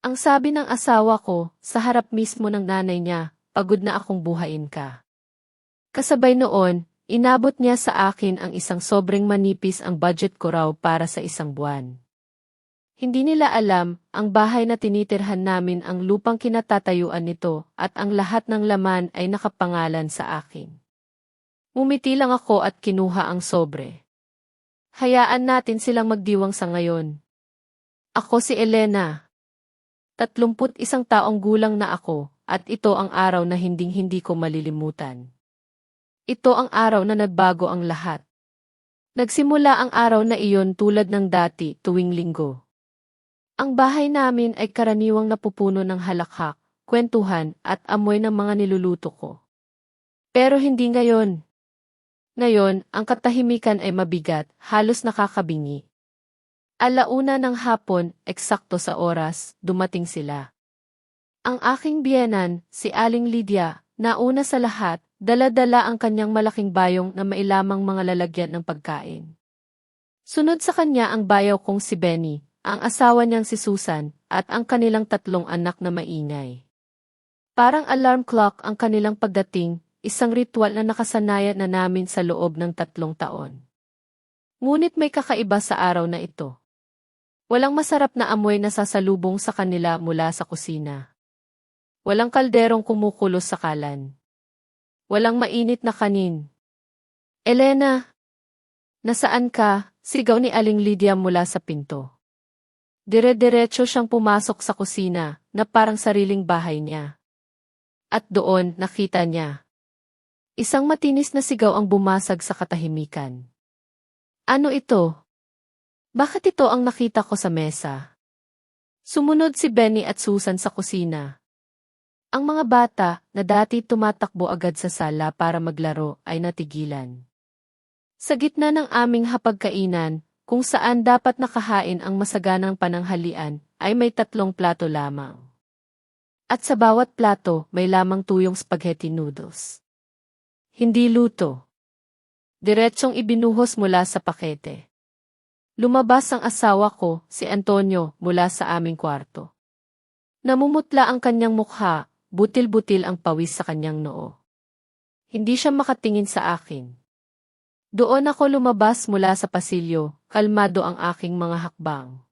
Ang sabi ng asawa ko, sa harap mismo ng nanay niya, pagod na akong buhayin ka. Kasabay noon, inabot niya sa akin ang isang sobrang manipis ang budget ko raw para sa isang buwan. Hindi nila alam, ang bahay na tinitirhan namin ang lupang kinatatayuan nito at ang lahat ng laman ay nakapangalan sa akin. Ngumiti lang ako at kinuha ang sobre. Hayaan natin silang magdiwang sa ngayon. Ako si Elena. 31 taong gulang na ako, at ito ang araw na hinding-hindi ko malilimutan. Ito ang araw na nagbago ang lahat. Nagsimula ang araw na iyon tulad ng dati tuwing linggo. Ang bahay namin ay karaniwang napupuno ng halakhak, kwentuhan at amoy ng mga niluluto ko. Pero hindi ngayon. Ngayon, ang katahimikan ay mabigat, halos nakakabingi. 1:00 ng hapon, eksakto sa oras, dumating sila. Ang aking biyenan, si Aling Lydia, nauna sa lahat, dala-dala ang kanyang malaking bayong na mailamang mga lalagyan ng pagkain. Sunod sa kanya ang bayaw kong si Benny, ang asawa niyang si Susan, at ang kanilang 3 anak na maingay. Parang alarm clock ang kanilang pagdating, isang ritual na nakasanayan na namin sa loob ng 3 taon. Ngunit may kakaiba sa araw na ito. Walang masarap na amoy na sasalubong sa kanila mula sa kusina. Walang kalderong kumukulos sa kalan. Walang mainit na kanin. Elena! Nasaan ka? Sigaw ni Aling Lydia mula sa pinto. Dire-diretso siyang pumasok sa kusina, na parang sariling bahay niya. At doon, nakita niya. Isang matinis na sigaw ang bumasag sa katahimikan. Ano ito? Bakit ito ang nakita ko sa mesa? Sumunod si Benny at Susan sa kusina. Ang mga bata, na dati tumatakbo agad sa sala para maglaro, ay natigilan. Sa gitna ng aming hapagkainan, kung saan dapat nakahain ang masaganang pananghalian, ay may 3 plato lamang. At sa bawat plato, may lamang tuyong spaghetti noodles. Hindi luto. Diretsong ibinuhos mula sa pakete. Lumabas ang asawa ko, si Antonio, mula sa aming kwarto. Namumutla ang kanyang mukha, butil-butil ang pawis sa kanyang noo. Hindi siya makatingin sa akin. Doon ako lumabas mula sa pasilyo, kalmado ang aking mga hakbang.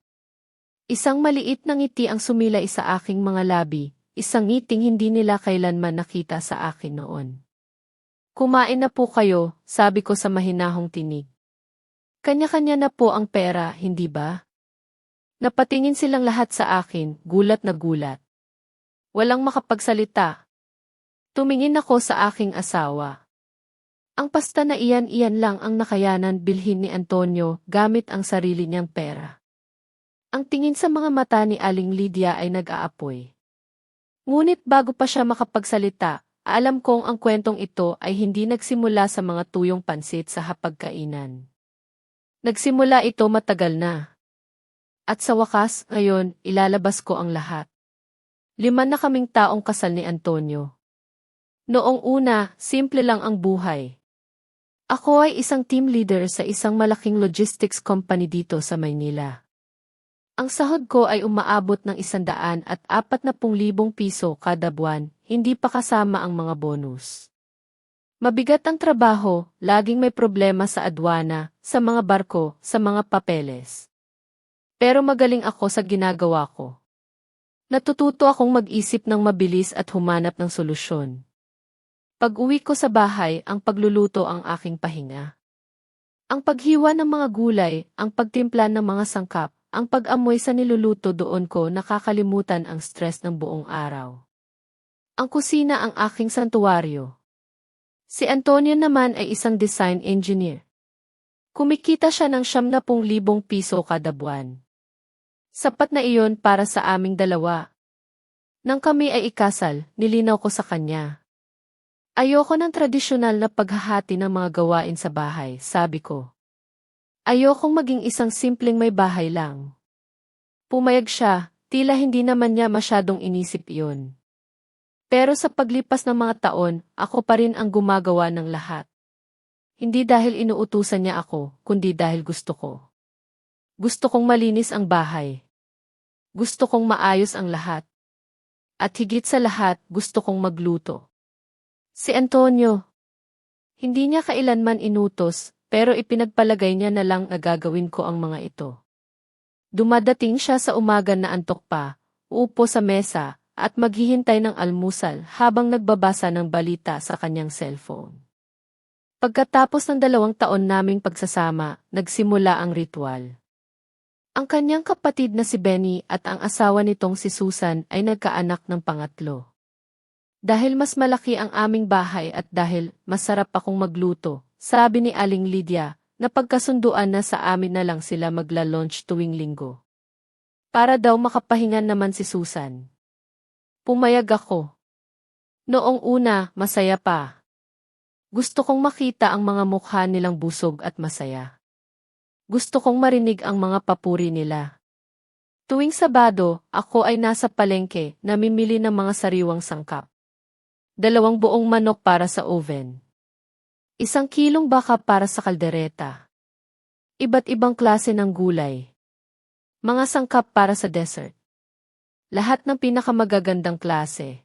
Isang maliit na ngiti ang sumilay sa aking mga labi, isang ngiting hindi nila kailanman nakita sa akin noon. Kumain na po kayo, sabi ko sa mahinahong tinig. Kanya-kanya na po ang pera, hindi ba? Napatingin silang lahat sa akin, gulat na gulat. Walang makapagsalita. Tumingin ako sa aking asawa. Ang pasta na iyan-iyan lang ang nakayanan bilhin ni Antonio gamit ang sarili niyang pera. Ang tingin sa mga mata ni Aling Lydia ay nag-aapoy. Ngunit bago pa siya makapagsalita, alam kong ang kwentong ito ay hindi nagsimula sa mga tuyong pansit sa hapagkainan. Nagsimula ito matagal na. At sa wakas, ngayon, ilalabas ko ang lahat. 5 na kaming taong kasal ni Antonio. Noong una, simple lang ang buhay. Ako ay isang team leader sa isang malaking logistics company dito sa Maynila. Ang sahod ko ay umaabot ng 140,000 piso kada buwan, hindi pa kasama ang mga bonus. Mabigat ang trabaho, laging may problema sa adwana, sa mga barko, sa mga papeles. Pero magaling ako sa ginagawa ko. Natututo akong mag-isip ng mabilis at humanap ng solusyon. Pag-uwi ko sa bahay, ang pagluluto ang aking pahinga. Ang paghiwa ng mga gulay, ang pagtimpla ng mga sangkap, ang pag-amoy sa niluluto doon ko nakakalimutan ang stress ng buong araw. Ang kusina ang aking santuwaryo. Si Antonio naman ay isang design engineer. Kumikita siya ng 70,000 piso kada buwan. Sapat na iyon para sa aming dalawa. Nang kami ay ikasal, nilinaw ko sa kanya. Ayoko ng tradisyonal na paghahati ng mga gawain sa bahay, sabi ko. Ayokong maging isang simpleng may bahay lang. Pumayag siya, tila hindi naman niya masyadong inisip iyon. Pero sa paglipas ng mga taon, ako pa rin ang gumagawa ng lahat. Hindi dahil inuutusan niya ako, kundi dahil gusto ko. Gusto kong malinis ang bahay. Gusto kong maayos ang lahat. At higit sa lahat, gusto kong magluto. Si Antonio. Hindi niya kailanman inutos, pero ipinagpalagay niya na lang na gagawin ko ang mga ito. Dumadating siya sa umaga na antok pa, uupo sa mesa, at maghihintay ng almusal habang nagbabasa ng balita sa kanyang cellphone. Pagkatapos ng 2 taon naming pagsasama, nagsimula ang ritual. Ang kanyang kapatid na si Benny at ang asawa nitong si Susan ay nagkaanak ng pangatlo. Dahil mas malaki ang aming bahay at dahil masarap akong magluto, sabi ni Aling Lydia, na pagkasunduan na sa amin na lang sila magla-lunch tuwing linggo. Para daw makapahinga naman si Susan. Pumayag ako. Noong una, masaya pa. Gusto kong makita ang mga mukha nilang busog at masaya. Gusto kong marinig ang mga papuri nila. Tuwing Sabado, ako ay nasa palengke, namimili ng mga sariwang sangkap. 2 buong manok para sa oven. 1 kilong baka para sa kaldereta. Iba't ibang klase ng gulay. Mga sangkap para sa dessert. Lahat ng pinakamagagandang klase.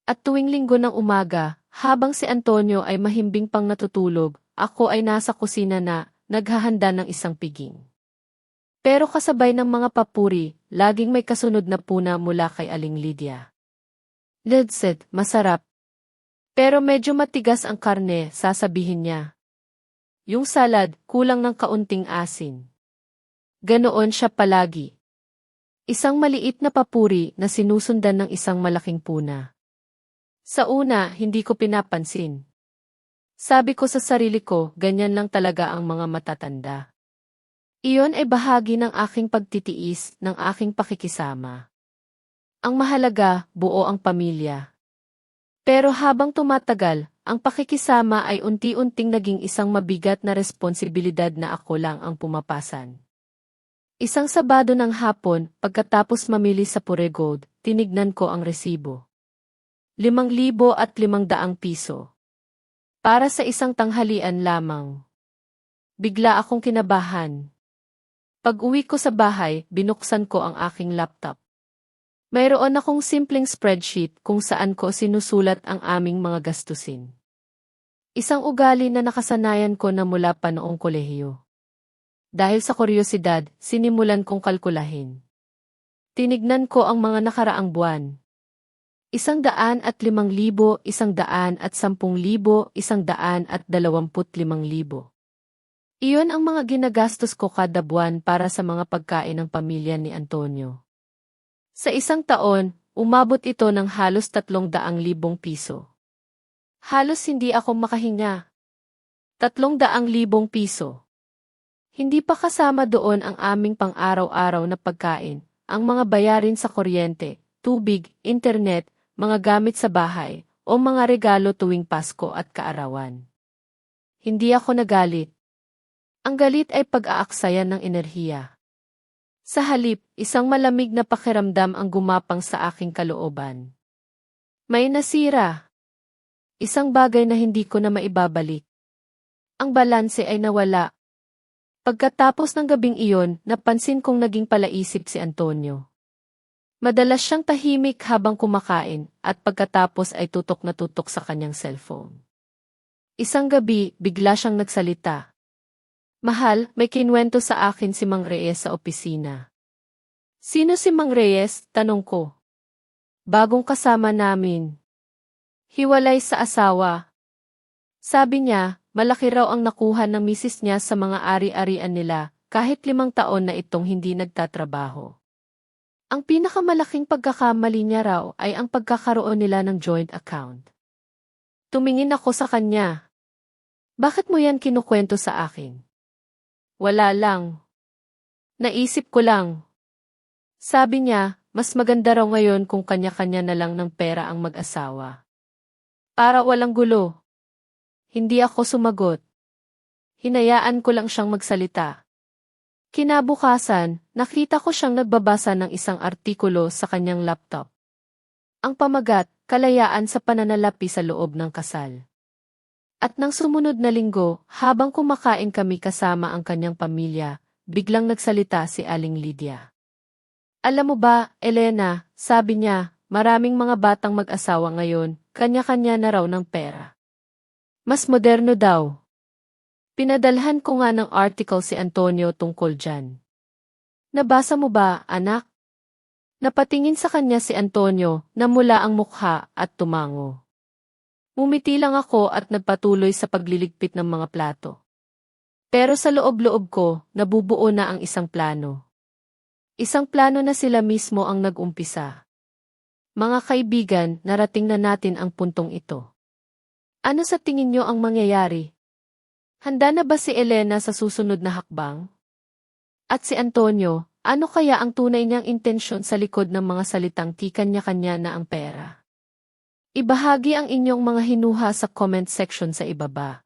At tuwing Linggo ng umaga, habang si Antonio ay mahimbing pang natutulog, ako ay nasa kusina na, naghahanda ng isang piging. Pero kasabay ng mga papuri, laging may kasunod na puna mula kay Aling Lydia. Ledset, masarap. Pero medyo matigas ang karne, sasabihin niya. Yung salad, kulang ng kaunting asin. Ganoon siya palagi. Isang maliit na papuri na sinusundan ng isang malaking puna. Sa una, hindi ko pinapansin. Sabi ko sa sarili ko, ganyan lang talaga ang mga matatanda. Iyon ay bahagi ng aking pagtitiis, ng aking pakikisama. Ang mahalaga, buo ang pamilya. Pero habang tumatagal, ang pakikisama ay unti-unting naging isang mabigat na responsibilidad na ako lang ang pumapasan. Isang Sabado ng hapon, pagkatapos mamili sa Puregold, tinignan ko ang resibo. 5,500 piso. Para sa isang tanghalian lamang. Bigla akong kinabahan. Pag-uwi ko sa bahay, binuksan ko ang aking laptop. Mayroon akong simpleng spreadsheet kung saan ko sinusulat ang aming mga gastusin. Isang ugali na nakasanayan ko na mula pa noong kolehiyo. Dahil sa kuryosidad, sinimulan kong kalkulahin. Tinignan ko ang mga nakaraang buwan. 105,000, 110,000, 125,000. Iyon ang mga ginagastos ko kada buwan para sa mga pagkain ng pamilya ni Antonio. Sa isang taon, umabot ito ng halos 300,000 piso. Halos hindi ako makahinga. 300,000 piso. Hindi pa kasama doon ang aming pang-araw-araw na pagkain, ang mga bayarin sa kuryente, tubig, internet, mga gamit sa bahay, o mga regalo tuwing Pasko at Kaarawan. Hindi ako nagalit. Ang galit ay pag-aaksayan ng enerhiya. Sa halip, isang malamig na pakiramdam ang gumapang sa aking kalooban. May nasira. Isang bagay na hindi ko na maibabalik. Ang balanse ay nawala. Pagkatapos ng gabing iyon, napansin kong naging palaisip si Antonio. Madalas siyang tahimik habang kumakain at pagkatapos ay tutok na tutok sa kanyang cellphone. Isang gabi, bigla siyang nagsalita. Mahal, may kinwento sa akin si Mang Reyes sa opisina. Sino si Mang Reyes? Tanong ko. Bagong kasama namin. Hiwalay sa asawa. Sabi niya, malaki raw ang nakuha ng misis niya sa mga ari-arian nila kahit 5 taon na itong hindi nagtatrabaho. Ang pinakamalaking pagkakamali niya raw ay ang pagkakaroon nila ng joint account. Tumingin ako sa kanya. Bakit mo yan kinukwento sa akin? Wala lang. Naisip ko lang. Sabi niya, mas maganda raw ngayon kung kanya-kanya na lang ng pera ang mag-asawa. Para walang gulo. Hindi ako sumagot. Hinayaan ko lang siyang magsalita. Kinabukasan, nakita ko siyang nagbabasa ng isang artikulo sa kanyang laptop. Ang pamagat, kalayaan sa pananalapi sa loob ng kasal. At nang sumunod na linggo, habang kumakain kami kasama ang kanyang pamilya, biglang nagsalita si Aling Lydia. Alam mo ba, Elena, sabi niya, maraming mga batang mag-asawa ngayon, kanya-kanya na raw ng pera. Mas moderno daw. Pinadalhan ko nga ng article si Antonio tungkol dyan. Nabasa mo ba, anak? Napatingin sa kanya si Antonio, namula ang mukha at tumango. Umiti lang ako at nagpatuloy sa pagliligpit ng mga plato. Pero sa loob-loob ko, nabubuo na ang isang plano. Isang plano na sila mismo ang nag-umpisa. Mga kaibigan, narating na natin ang puntong ito. Ano sa tingin niyo ang mangyayari? Handa na ba si Elena sa susunod na hakbang? At si Antonio, ano kaya ang tunay niyang intensyon sa likod ng mga salitang di kanya-kanya na ang pera? Ibahagi ang inyong mga hinuha sa comment section sa ibaba.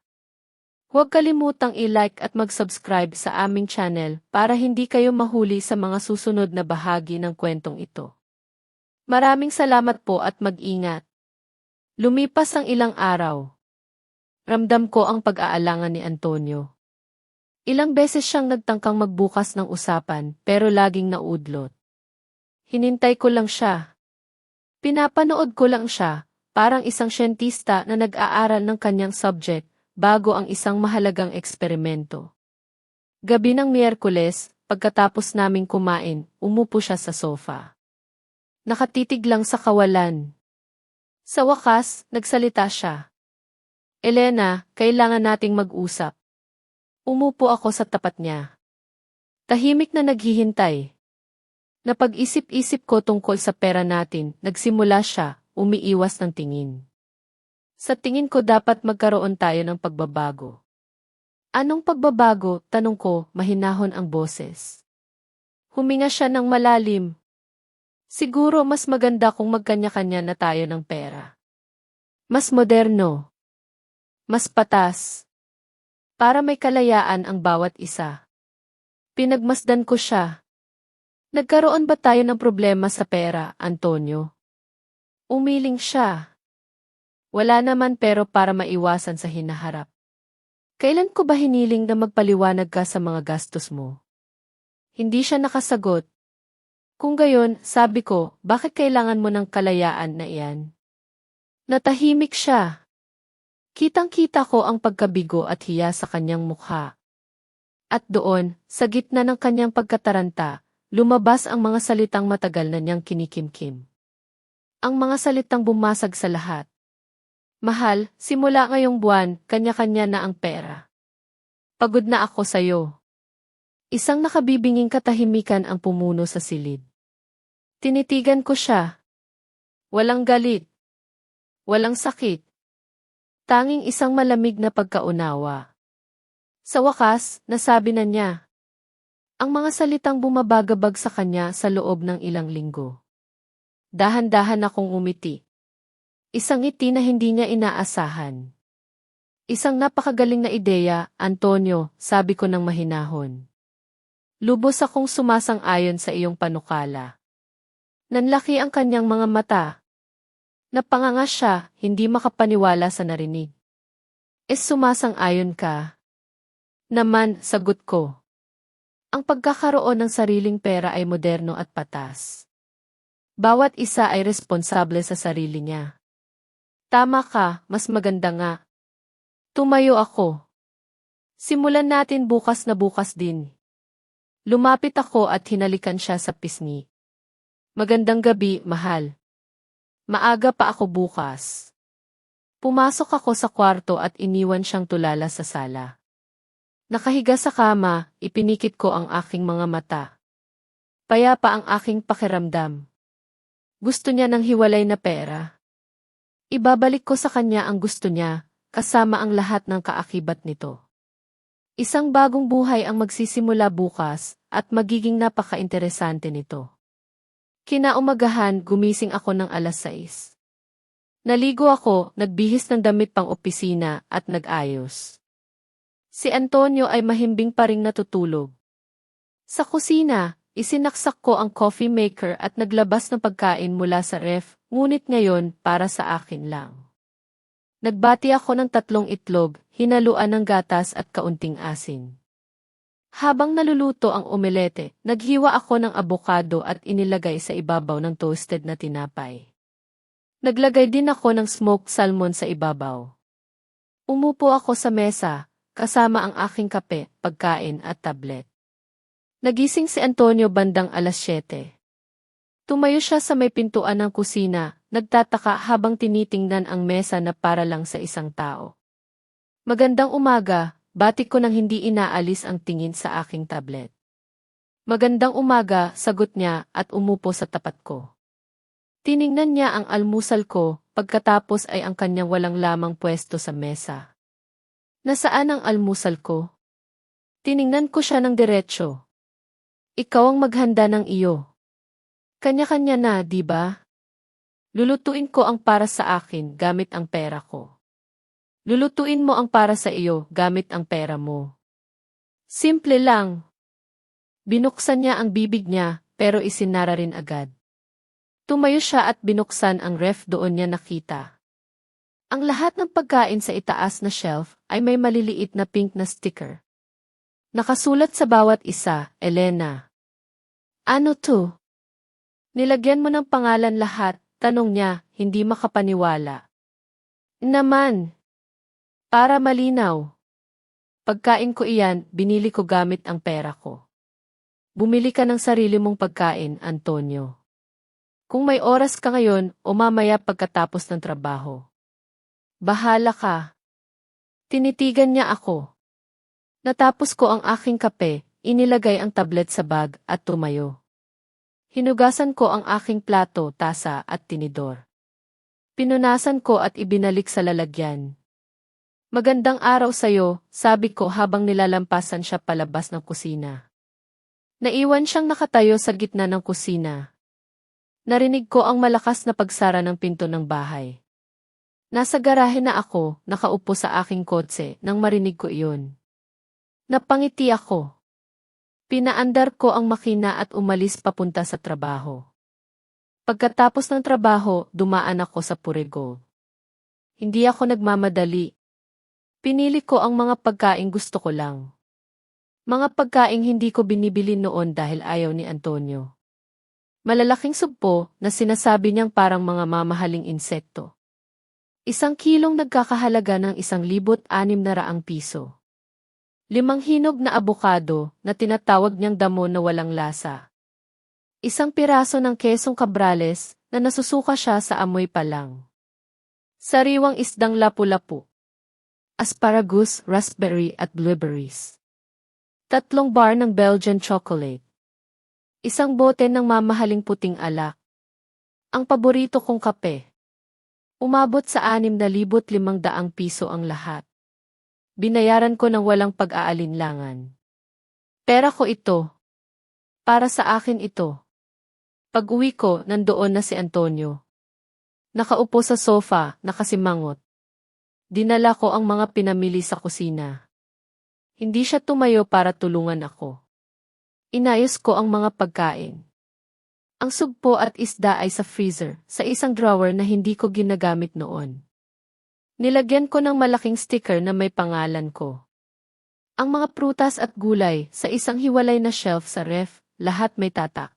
Huwag kalimutang i-like at mag-subscribe sa aming channel para hindi kayo mahuli sa mga susunod na bahagi ng kwentong ito. Maraming salamat po at mag-ingat. Lumipas ang ilang araw. Ramdam ko ang pag-aalangan ni Antonio. Ilang beses siyang nagtangkang magbukas ng usapan pero laging naudlot. Hinintay ko lang siya. Pinapanood ko lang siya, parang isang siyentista na nag-aaral ng kanyang subject bago ang isang mahalagang eksperimento. Gabi ng Miyerkules, pagkatapos naming kumain, umupo siya sa sofa. Nakatitig lang sa kawalan. Sa wakas, nagsalita siya. Elena, kailangan nating mag-usap. Umupo ako sa tapat niya. Tahimik na naghihintay. Napag-isip-isip ko tungkol sa pera natin, nagsimula siya, umiiwas ng tingin. Sa tingin ko dapat magkaroon tayo ng pagbabago. Anong pagbabago? Tanong ko, mahinahon ang boses. Huminga siya ng malalim. Siguro mas maganda kung magkanya-kanya na tayo ng pera. Mas moderno. Mas patas. Para may kalayaan ang bawat isa. Pinagmasdan ko siya. Nagkaroon ba tayo ng problema sa pera, Antonio? Umiling siya. Wala naman pero para maiwasan sa hinaharap. Kailan ko ba hiniling na magpaliwanag ka sa mga gastos mo? Hindi siya nakasagot. Kung gayon, sabi ko, bakit kailangan mo ng kalayaan na iyan? Natahimik siya. Kitang-kita ko ang pagkabigo at hiya sa kanyang mukha. At doon, sa gitna ng kanyang pagkataranta, lumabas ang mga salitang matagal na niyang kinikimkim. Ang mga salitang bumasag sa lahat. Mahal, simula ngayong buwan, kanya-kanya na ang pera. Pagod na ako sa'yo. Isang nakabibinging katahimikan ang pumuno sa silid. Tinitigan ko siya. Walang galit. Walang sakit. Tanging isang malamig na pagkaunawa. Sa wakas, nasabi na niya. Ang mga salitang bumabagabag sa kanya sa loob ng ilang linggo. Dahan-dahan akong umiti. Isang ngiti na hindi niya inaasahan. Isang napakagaling na ideya, Antonio, sabi ko ng mahinahon. Lubos akong sumasang-ayon sa iyong panukala. Nanlaki ang kanyang mga mata. Napanganga siya, hindi makapaniwala sa narinig. Sumasang-ayon ka? Naman, sagot ko. Ang pagkakaroon ng sariling pera ay moderno at patas. Bawat isa ay responsable sa sarili niya. Tama ka, mas maganda nga. Tumayo ako. Simulan natin bukas na bukas din. Lumapit ako at hinalikan siya sa pisngi. Magandang gabi, mahal. Maaga pa ako bukas. Pumasok ako sa kwarto at iniwan siyang tulala sa sala. Nakahiga sa kama, ipinikit ko ang aking mga mata. Payapa ang aking pakiramdam. Gusto niya ng hiwalay na pera. Ibabalik ko sa kanya ang gusto niya, kasama ang lahat ng kaakibat nito. Isang bagong buhay ang magsisimula bukas at magiging napaka-interesante nito. Kinaumagahan, gumising ako ng 6:00. Naligo ako, nagbihis ng damit pang opisina at nag-ayos. Si Antonio ay mahimbing pa ring natutulog. Sa kusina, isinaksak ko ang coffee maker at naglabas ng pagkain mula sa ref, ngunit ngayon para sa akin lang. Nagbati ako ng 3 itlog, hinaluan ng gatas at kaunting asin. Habang naluluto ang omelete, naghiwa ako ng abokado at inilagay sa ibabaw ng toasted na tinapay. Naglagay din ako ng smoked salmon sa ibabaw. Umupo ako sa mesa, kasama ang aking kape, pagkain at tablet. Nagising si Antonio bandang alas 7. Tumayo siya sa may pintuan ng kusina, nagtataka habang tinitingnan ang mesa na para lang sa isang tao. Magandang umaga, bati ko nang hindi inaalis ang tingin sa aking tablet. Magandang umaga, sagot niya at umupo sa tapat ko. Tiningnan niya ang almusal ko, pagkatapos ay ang kanyang walang lamang pwesto sa mesa. Nasaan ang almusal ko? Tiningnan ko siya ng diretsyo. Ikaw ang maghanda ng iyo. Kanya-kanya na, di ba? Lulutuin ko ang para sa akin gamit ang pera ko. Lulutuin mo ang para sa iyo gamit ang pera mo. Simple lang. Binuksan niya ang bibig niya, pero isinara rin agad. Tumayo siya at binuksan ang ref, doon niya nakita. Ang lahat ng pagkain sa itaas na shelf ay may maliliit na pink na sticker. Nakasulat sa bawat isa, Elena. Ano to? Nilagyan mo ng pangalan lahat, tanong niya, hindi makapaniwala. Naman. Para malinaw. Pagkain ko iyan, binili ko gamit ang pera ko. Bumili ka ng sarili mong pagkain, Antonio. Kung may oras ka ngayon o mamaya pagkatapos ng trabaho. Bahala ka. Tinitigan niya ako. Natapos ko ang aking kape, inilagay ang tablet sa bag at tumayo. Hinugasan ko ang aking plato, tasa at tinidor. Pinunasan ko at ibinalik sa lalagyan. Magandang araw sa'yo, sabi ko habang nilalampasan siya palabas ng kusina. Naiwan siyang nakatayo sa gitna ng kusina. Narinig ko ang malakas na pagsara ng pinto ng bahay. Nasa garahe na ako, nakaupo sa aking kotse nang marinig ko iyon. Napangiti ako. Pinaandar ko ang makina at umalis papunta sa trabaho. Pagkatapos ng trabaho, dumaan ako sa Purego. Hindi ako nagmamadali. Pinili ko ang mga pagkaing gusto ko lang. Mga pagkaing hindi ko binibili noon dahil ayaw ni Antonio. Malalaking sugpo na sinasabi niyang parang mga mamahaling insekto. 1 kilong nagkakahalaga ng 1,600 piso. 5 hinog na abokado na tinatawag niyang damo na walang lasa. 1 piraso ng kesong Cabrales na nasusuka siya sa amoy pa lang. Sariwang isdang lapu-lapu. Asparagus, raspberry at blueberries. 3 bar ng Belgian chocolate. 1 bote ng mamahaling puting alak. Ang paborito kong kape. Umabot sa 6,500 piso ang lahat. Binayaran ko ng walang pag-aalinlangan. Pera ko ito. Para sa akin ito. Pag-uwi ko, nandoon na si Antonio. Nakaupo sa sofa, nakasimangot. Dinala ko ang mga pinamili sa kusina. Hindi siya tumayo para tulungan ako. Inayos ko ang mga pagkain. Ang sugpo at isda ay sa freezer, sa isang drawer na hindi ko ginagamit noon. Nilagyan ko ng malaking sticker na may pangalan ko. Ang mga prutas at gulay sa isang hiwalay na shelf sa ref, lahat may tatak.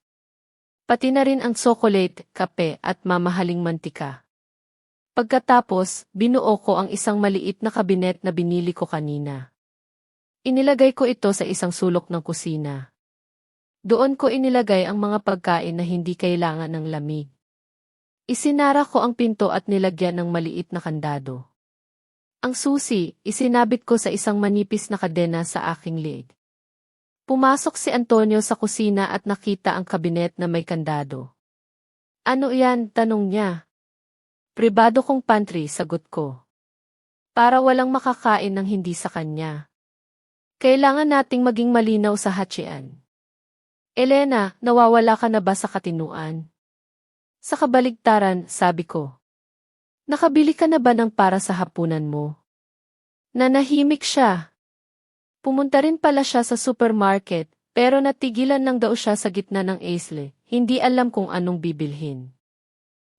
Pati na rin ang chocolate, kape at mamahaling mantika. Pagkatapos, binuo ko ang isang maliit na kabinet na binili ko kanina. Inilagay ko ito sa isang sulok ng kusina. Doon ko inilagay ang mga pagkain na hindi kailangan ng lamig. Isinara ko ang pinto at nilagyan ng maliit na kandado. Ang susi, isinabit ko sa isang manipis na kadena sa aking leeg. Pumasok si Antonio sa kusina at nakita ang kabinet na may kandado. Ano yan? Tanong niya. Pribado kong pantry, sagot ko. Para walang makakain ng hindi sa kanya. Kailangan nating maging malinaw sa hatsian. Elena, nawawala ka na ba sa katinuan? Sa kabaligtaran, sabi ko. Nakabili ka na ba ng para sa hapunan mo? Nanahimik siya. Pumunta rin pala siya sa supermarket, pero natigilan lang daw siya sa gitna ng aisle, hindi alam kung anong bibilhin.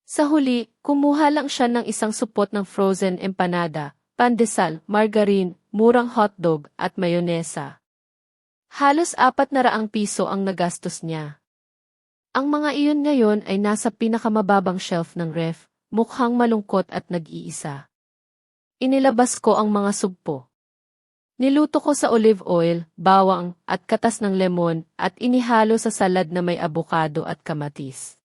Sa huli, kumuha lang siya ng isang supot ng frozen empanada, pandesal, margarine, murang hotdog at mayonesa. Halos 400 piso ang nagastos niya. Ang mga iyon ngayon ay nasa pinakamababang shelf ng ref, mukhang malungkot at nag-iisa. Inilabas ko ang mga sugpo. Niluto ko sa olive oil, bawang, at katas ng lemon at inihalo sa salad na may abokado at kamatis.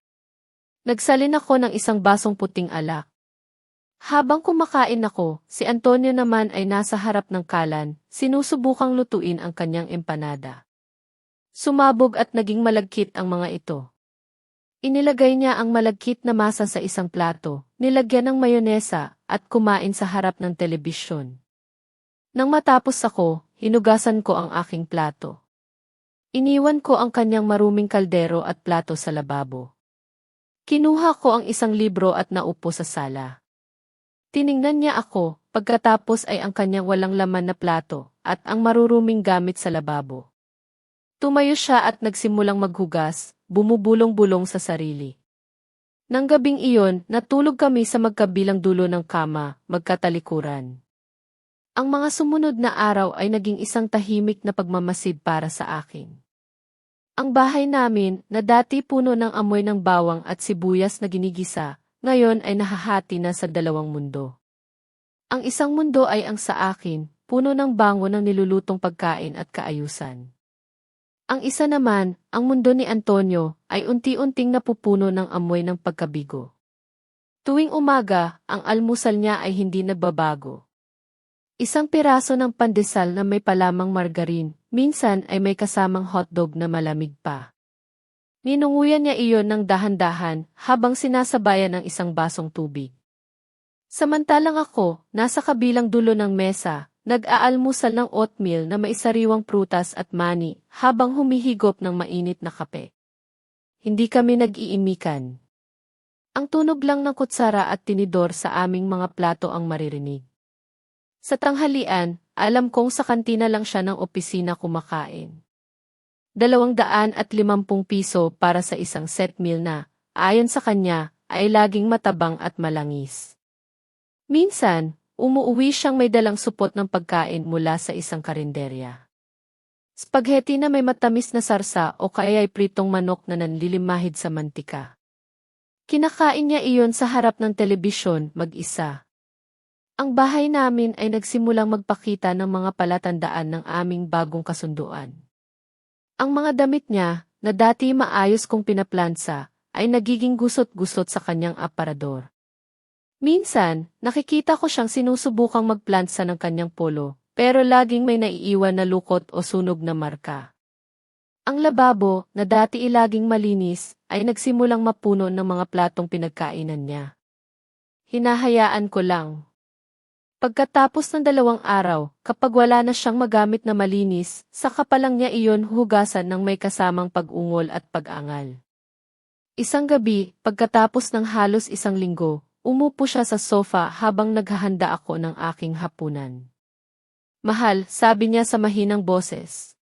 Nagsalin ako ng isang basong puting alak. Habang kumakain ako, si Antonio naman ay nasa harap ng kalan, sinusubukang lutuin ang kanyang empanada. Sumabog at naging malagkit ang mga ito. Inilagay niya ang malagkit na masa sa isang plato, nilagyan ng mayonesa, at kumain sa harap ng telebisyon. Nang matapos ako, hinugasan ko ang aking plato. Iniwan ko ang kanyang maruming kaldero at plato sa lababo. Kinuha ko ang isang libro at naupo sa sala. Tiningnan niya ako, pagkatapos ay ang kanyang walang laman na plato, at ang maruruming gamit sa lababo. Tumayo siya at nagsimulang maghugas, bumubulong-bulong sa sarili. Nang gabing iyon, natulog kami sa magkabilang dulo ng kama, magkatalikuran. Ang mga sumunod na araw ay naging isang tahimik na pagmamasid para sa akin. Ang bahay namin, na dati puno ng amoy ng bawang at sibuyas na ginigisa, ngayon ay nahahati na sa dalawang mundo. Ang isang mundo ay ang sa akin, puno ng bango ng nilulutong pagkain at kaayusan. Ang isa naman, ang mundo ni Antonio, ay unti-unting napupuno ng amoy ng pagkabigo. Tuwing umaga, ang almusal niya ay hindi nagbabago. Isang piraso ng pandesal na may palamang margarin, minsan ay may kasamang hotdog na malamig pa. Ninunguyan niya iyon ng dahan-dahan habang sinasabayan ng isang basong tubig. Samantalang ako, nasa kabilang dulo ng mesa, nag-aalmusal ng oatmeal na may sariwang prutas at mani habang humihigop ng mainit na kape. Hindi kami nag-iimikan. Ang tunog lang ng kutsara at tinidor sa aming mga plato ang maririnig. Sa tanghalian, alam kong sa kantina lang siya ng opisina kumakain. 250 piso para sa isang set meal na, ayon sa kanya, ay laging matabang at malangis. Minsan, umuuwi siyang may dalang supot ng pagkain mula sa isang karinderya. Spaghetti na may matamis na sarsa o kaya ay pritong manok na nanlilimahid sa mantika. Kinakain niya iyon sa harap ng telebisyon, mag-isa. Ang bahay namin ay nagsimulang magpakita ng mga palatandaan ng aming bagong kasunduan. Ang mga damit niya, na dati maayos kong pinaplansa, ay nagiging gusot-gusot sa kanyang aparador. Minsan, nakikita ko siyang sinusubukang magplansa ng kanyang polo, pero laging may naiiwan na lukot o sunog na marka. Ang lababo, na dati ilaging malinis, ay nagsimulang mapuno ng mga platong pinagkainan niya. Hinahayaan ko lang. Pagkatapos ng 2 araw, kapag wala na siyang magamit na malinis, saka pa lang niya iyon hugasan ng may kasamang pag-ungol at pag-angal. Isang gabi, pagkatapos ng halos 1 linggo, umupo siya sa sofa habang naghahanda ako ng aking hapunan. "Mahal," sabi niya sa mahinang boses.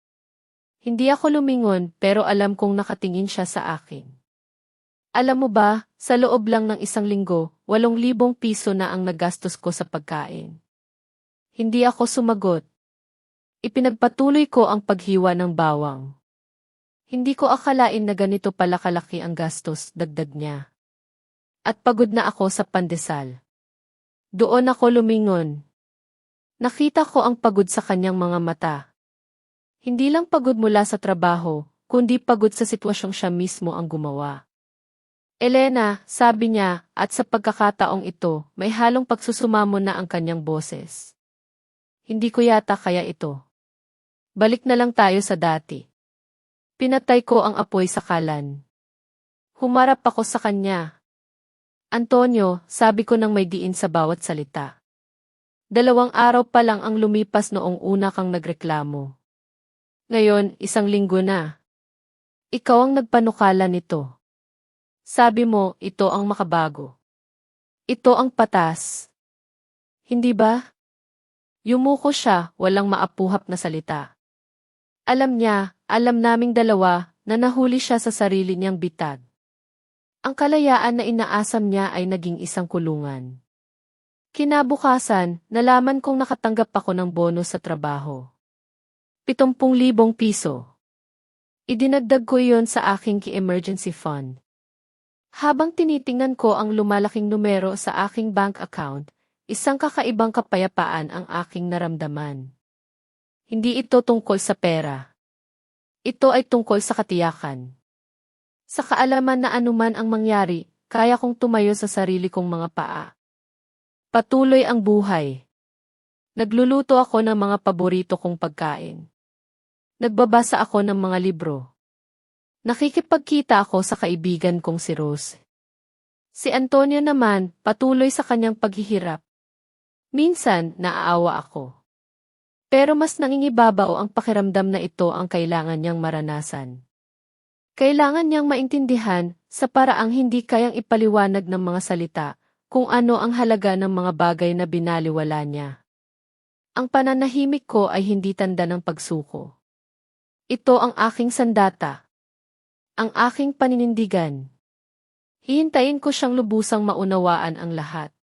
Hindi ako lumingon pero alam kong nakatingin siya sa akin. "Alam mo ba, sa loob lang ng 1 linggo, 8,000 piso na ang nagastos ko sa pagkain." Hindi ako sumagot. Ipinagpatuloy ko ang paghiwa ng bawang. Hindi ko akalain na ganito pala kalaki ang gastos, dagdag niya. At pagod na ako sa pandesal. Doon ako lumingon. Nakita ko ang pagod sa kanyang mga mata. Hindi lang pagod mula sa trabaho, kundi pagod sa sitwasyong siya mismo ang gumawa. "Elena," sabi niya, at sa pagkakataong ito, may halong pagsusumamo na ang kanyang boses. Hindi ko yata kaya ito. Balik na lang tayo sa dati. Pinatay ko ang apoy sa kalan. Humarap ako sa kanya. "Antonio," sabi ko nang may diin sa bawat salita. 2 araw pa lang ang lumipas noong una kang nagreklamo. Ngayon, 1 linggo na. Ikaw ang nagpanukala nito. Sabi mo, ito ang makabago. Ito ang patas. Hindi ba? Yumuko siya, walang maapuhap na salita. Alam niya, alam naming dalawa, na nahuli siya sa sarili niyang bitag. Ang kalayaan na inaasam niya ay naging isang kulungan. Kinabukasan, nalaman kong nakatanggap ako ng bonus sa trabaho. 70,000 piso. Idinagdag ko iyon sa aking emergency fund. Habang tinitingnan ko ang lumalaking numero sa aking bank account, isang kakaibang kapayapaan ang aking naramdaman. Hindi ito tungkol sa pera. Ito ay tungkol sa katiyakan. Sa kaalaman na anuman ang mangyari, kaya kong tumayo sa sarili kong mga paa. Patuloy ang buhay. Nagluluto ako ng mga paborito kong pagkain. Nagbabasa ako ng mga libro. Nakikipagkita ako sa kaibigan kong si Rose. Si Antonio naman, patuloy sa kanyang paghihirap. Minsan, naaawa ako. Pero mas nangingibabaw ang pakiramdam na ito ang kailangan niyang maranasan. Kailangan niyang maintindihan, sa paraang hindi kayang ipaliwanag ng mga salita, kung ano ang halaga ng mga bagay na binaliwala niya. Ang pananahimik ko ay hindi tanda ng pagsuko. Ito ang aking sandata. Ang aking paninindigan. Hihintayin ko siyang lubusang maunawaan ang lahat.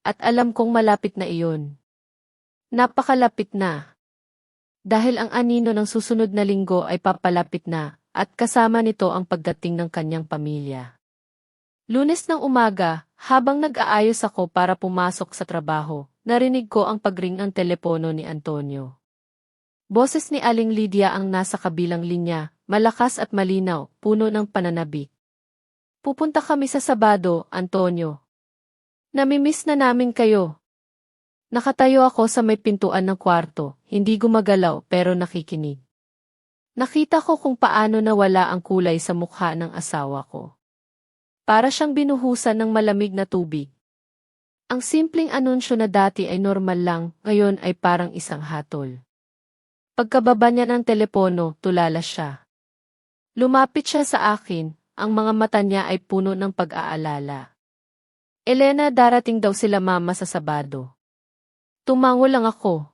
At alam kong malapit na iyon. Napakalapit na. Dahil ang anino ng susunod na linggo ay papalapit na, at kasama nito ang pagdating ng kanyang pamilya. Lunes ng umaga, habang nag-aayos ako para pumasok sa trabaho, narinig ko ang pagring ng telepono ni Antonio. Boses ni Aling Lydia ang nasa kabilang linya, malakas at malinaw, puno ng pananabik. Pupunta kami sa Sabado, Antonio. Namimiss na namin kayo. Nakatayo ako sa may pintuan ng kwarto, hindi gumagalaw pero nakikinig. Nakita ko kung paano nawala ang kulay sa mukha ng asawa ko. Para siyang binuhusan ng malamig na tubig. Ang simpleng anunsyo na dati ay normal lang, ngayon ay parang isang hatol. Pagkababa niya ng telepono, tulala siya. Lumapit siya sa akin, ang mga mata niya ay puno ng pag-aalala. Elena, darating daw sila mama sa Sabado. Tumango lang ako.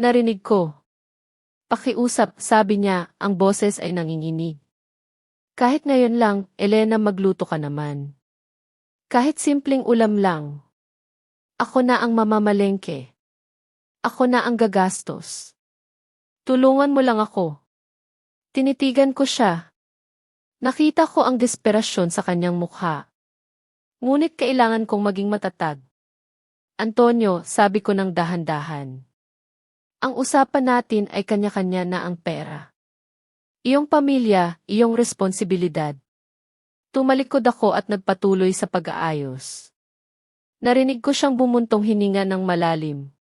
Narinig ko. Pakiusap, sabi niya, ang boses ay nanginginig. Kahit ngayon lang, Elena, magluto ka naman. Kahit simpleng ulam lang. Ako na ang mamamalengke. Ako na ang gagastos. Tulungan mo lang ako. Tinitigan ko siya. Nakita ko ang desperasyon sa kanyang mukha. Ngunit kailangan kong maging matatag. Antonio, sabi ko ng dahan-dahan. Ang usapan natin ay kanya-kanya na ang pera. Iyong pamilya, iyong responsibilidad. Tumalikod ako at nagpatuloy sa pag-aayos. Narinig ko siyang bumuntong hininga ng malalim.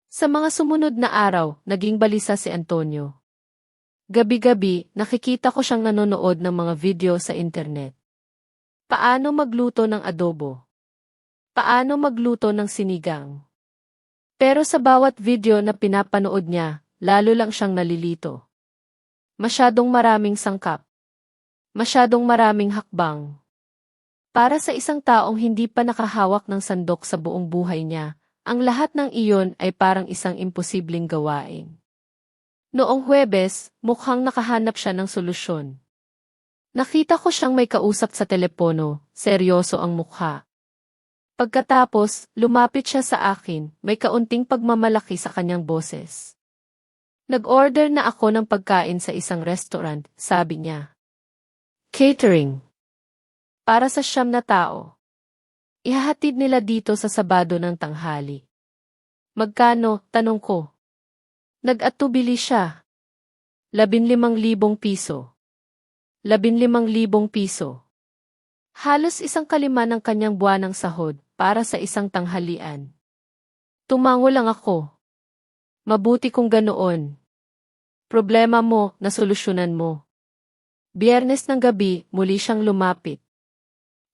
Sa mga sumunod na araw, naging balisa si Antonio. Gabi-gabi, nakikita ko siyang nanonood ng mga video sa internet. Paano magluto ng adobo? Paano magluto ng sinigang? Pero sa bawat video na pinapanood niya, lalo lang siyang nalilito. Masyadong maraming sangkap. Masyadong maraming hakbang. Para sa isang taong hindi pa nakahawak ng sandok sa buong buhay niya, ang lahat ng iyon ay parang isang imposibleng gawain. Noong Huwebes, mukhang nakahanap siya ng solusyon. Nakita ko siyang may kausap sa telepono, seryoso ang mukha. Pagkatapos, lumapit siya sa akin, may kaunting pagmamalaki sa kanyang boses. Nag-order na ako ng pagkain sa isang restaurant, sabi niya. Catering. Para sa 9 na tao. Ihahatid nila dito sa Sabado ng tanghali. Magkano, tanong ko. Nag-atubili siya. 15,000 piso. 15,000 piso. Halos 1/5 ng kanyang buwanang sahod para sa isang tanghalian. Tumango lang ako. Mabuti kung ganoon. Problema mo, nasolusyonan mo. Biyernes ng gabi, muli siyang lumapit.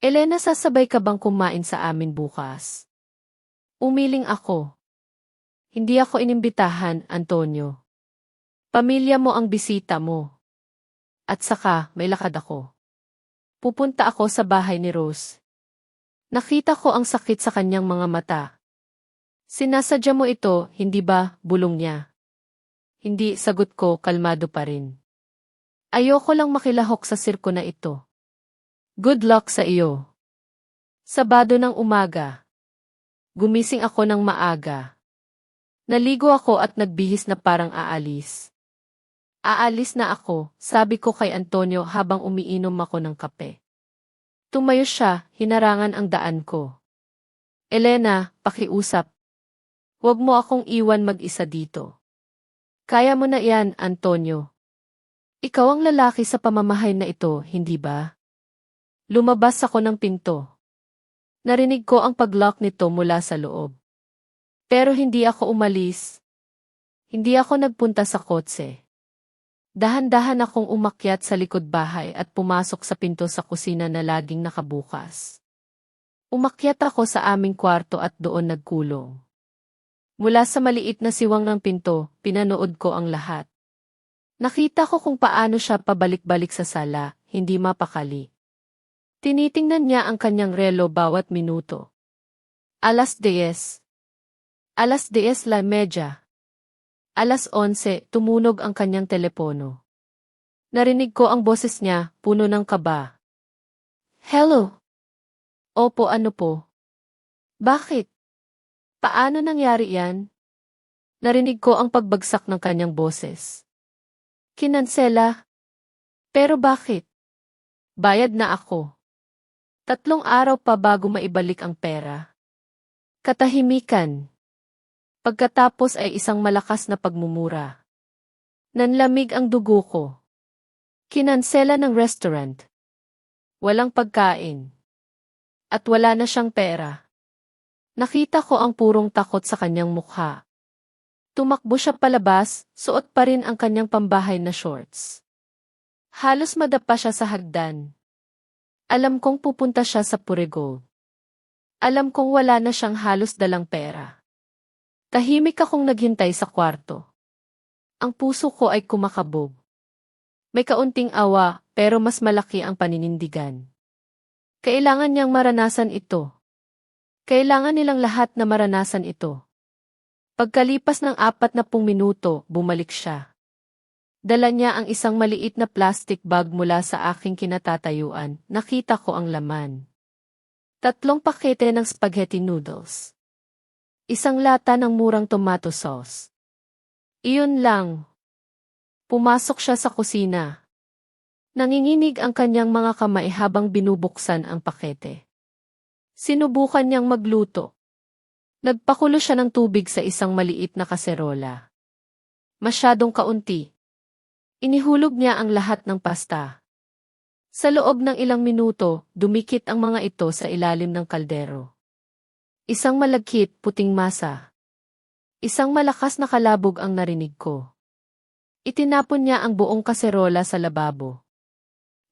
Elena, sasabay ka bang kumain sa amin bukas? Umiling ako. Hindi ako inimbitahan, Antonio. Pamilya mo ang bisita mo. At saka, may lakad ako. Pupunta ako sa bahay ni Rose. Nakita ko ang sakit sa kanyang mga mata. Sinasadya mo ito, hindi ba, bulong niya. Hindi, sagot ko, kalmado pa rin. Ayoko lang makilahok sa sirko na ito. Good luck sa iyo. Sabado ng umaga. Gumising ako ng maaga. Naligo ako at nagbihis na parang aalis. Aalis na ako, sabi ko kay Antonio habang umiinom ako ng kape. Tumayo siya, hinarangan ang daan ko. Elena, pakiusap. Huwag mo akong iwan mag-isa dito. Kaya mo na yan, Antonio. Ikaw ang lalaki sa pamamahay na ito, hindi ba? Lumabas ako ng pinto. Narinig ko ang pag-lock nito mula sa loob. Pero hindi ako umalis. Hindi ako nagpunta sa kotse. Dahan-dahan akong umakyat sa likod bahay at pumasok sa pinto sa kusina na laging nakabukas. Umakyat ako sa aming kwarto at doon nagkulong. Mula sa maliit na siwang ng pinto, pinanood ko ang lahat. Nakita ko kung paano siya pabalik-balik sa sala, hindi mapakali. Tinitingnan niya ang kanyang relo bawat minuto. Alas 10. Alas 10:30. Alas 11, tumunog ang kanyang telepono. Narinig ko ang boses niya, puno ng kaba. Hello? Opo, ano po? Bakit? Paano nangyari yan? Narinig ko ang pagbagsak ng kanyang boses. Kinansela? Pero bakit? Bayad na ako. 3 araw pa bago maibalik ang pera. Katahimikan. Pagkatapos ay isang malakas na pagmumura. Nanlamig ang dugo ko. Kinansela ng restaurant. Walang pagkain. At wala na siyang pera. Nakita ko ang purong takot sa kanyang mukha. Tumakbo siya palabas, suot pa rin ang kanyang pambahay na shorts. Halos madapa siya sa hagdan. Alam kong pupunta siya sa Purigol. Alam kong wala na siyang halos dalang pera. Tahimik akong naghintay sa kwarto. Ang puso ko ay kumakabog. May kaunting awa, pero mas malaki ang paninindigan. Kailangan niyang maranasan ito. Kailangan nilang lahat na maranasan ito. Pagkalipas ng 40 minuto, bumalik siya. Dala niya ang isang maliit na plastic bag mula sa aking kinatatayuan. Nakita ko ang laman. 3 pakete ng spaghetti noodles. Isang lata ng murang tomato sauce. Iyon lang. Pumasok siya sa kusina. Nanginginig ang kanyang mga kamay habang binubuksan ang pakete. Sinubukan niyang magluto. Nagpakulo siya ng tubig sa isang maliit na kaserola. Masyadong kaunti. Inihulog niya ang lahat ng pasta. Sa loob ng ilang minuto, dumikit ang mga ito sa ilalim ng kaldero. Isang malagkit, puting masa. Isang malakas na kalabog ang narinig ko. Itinapon niya ang buong kaserola sa lababo.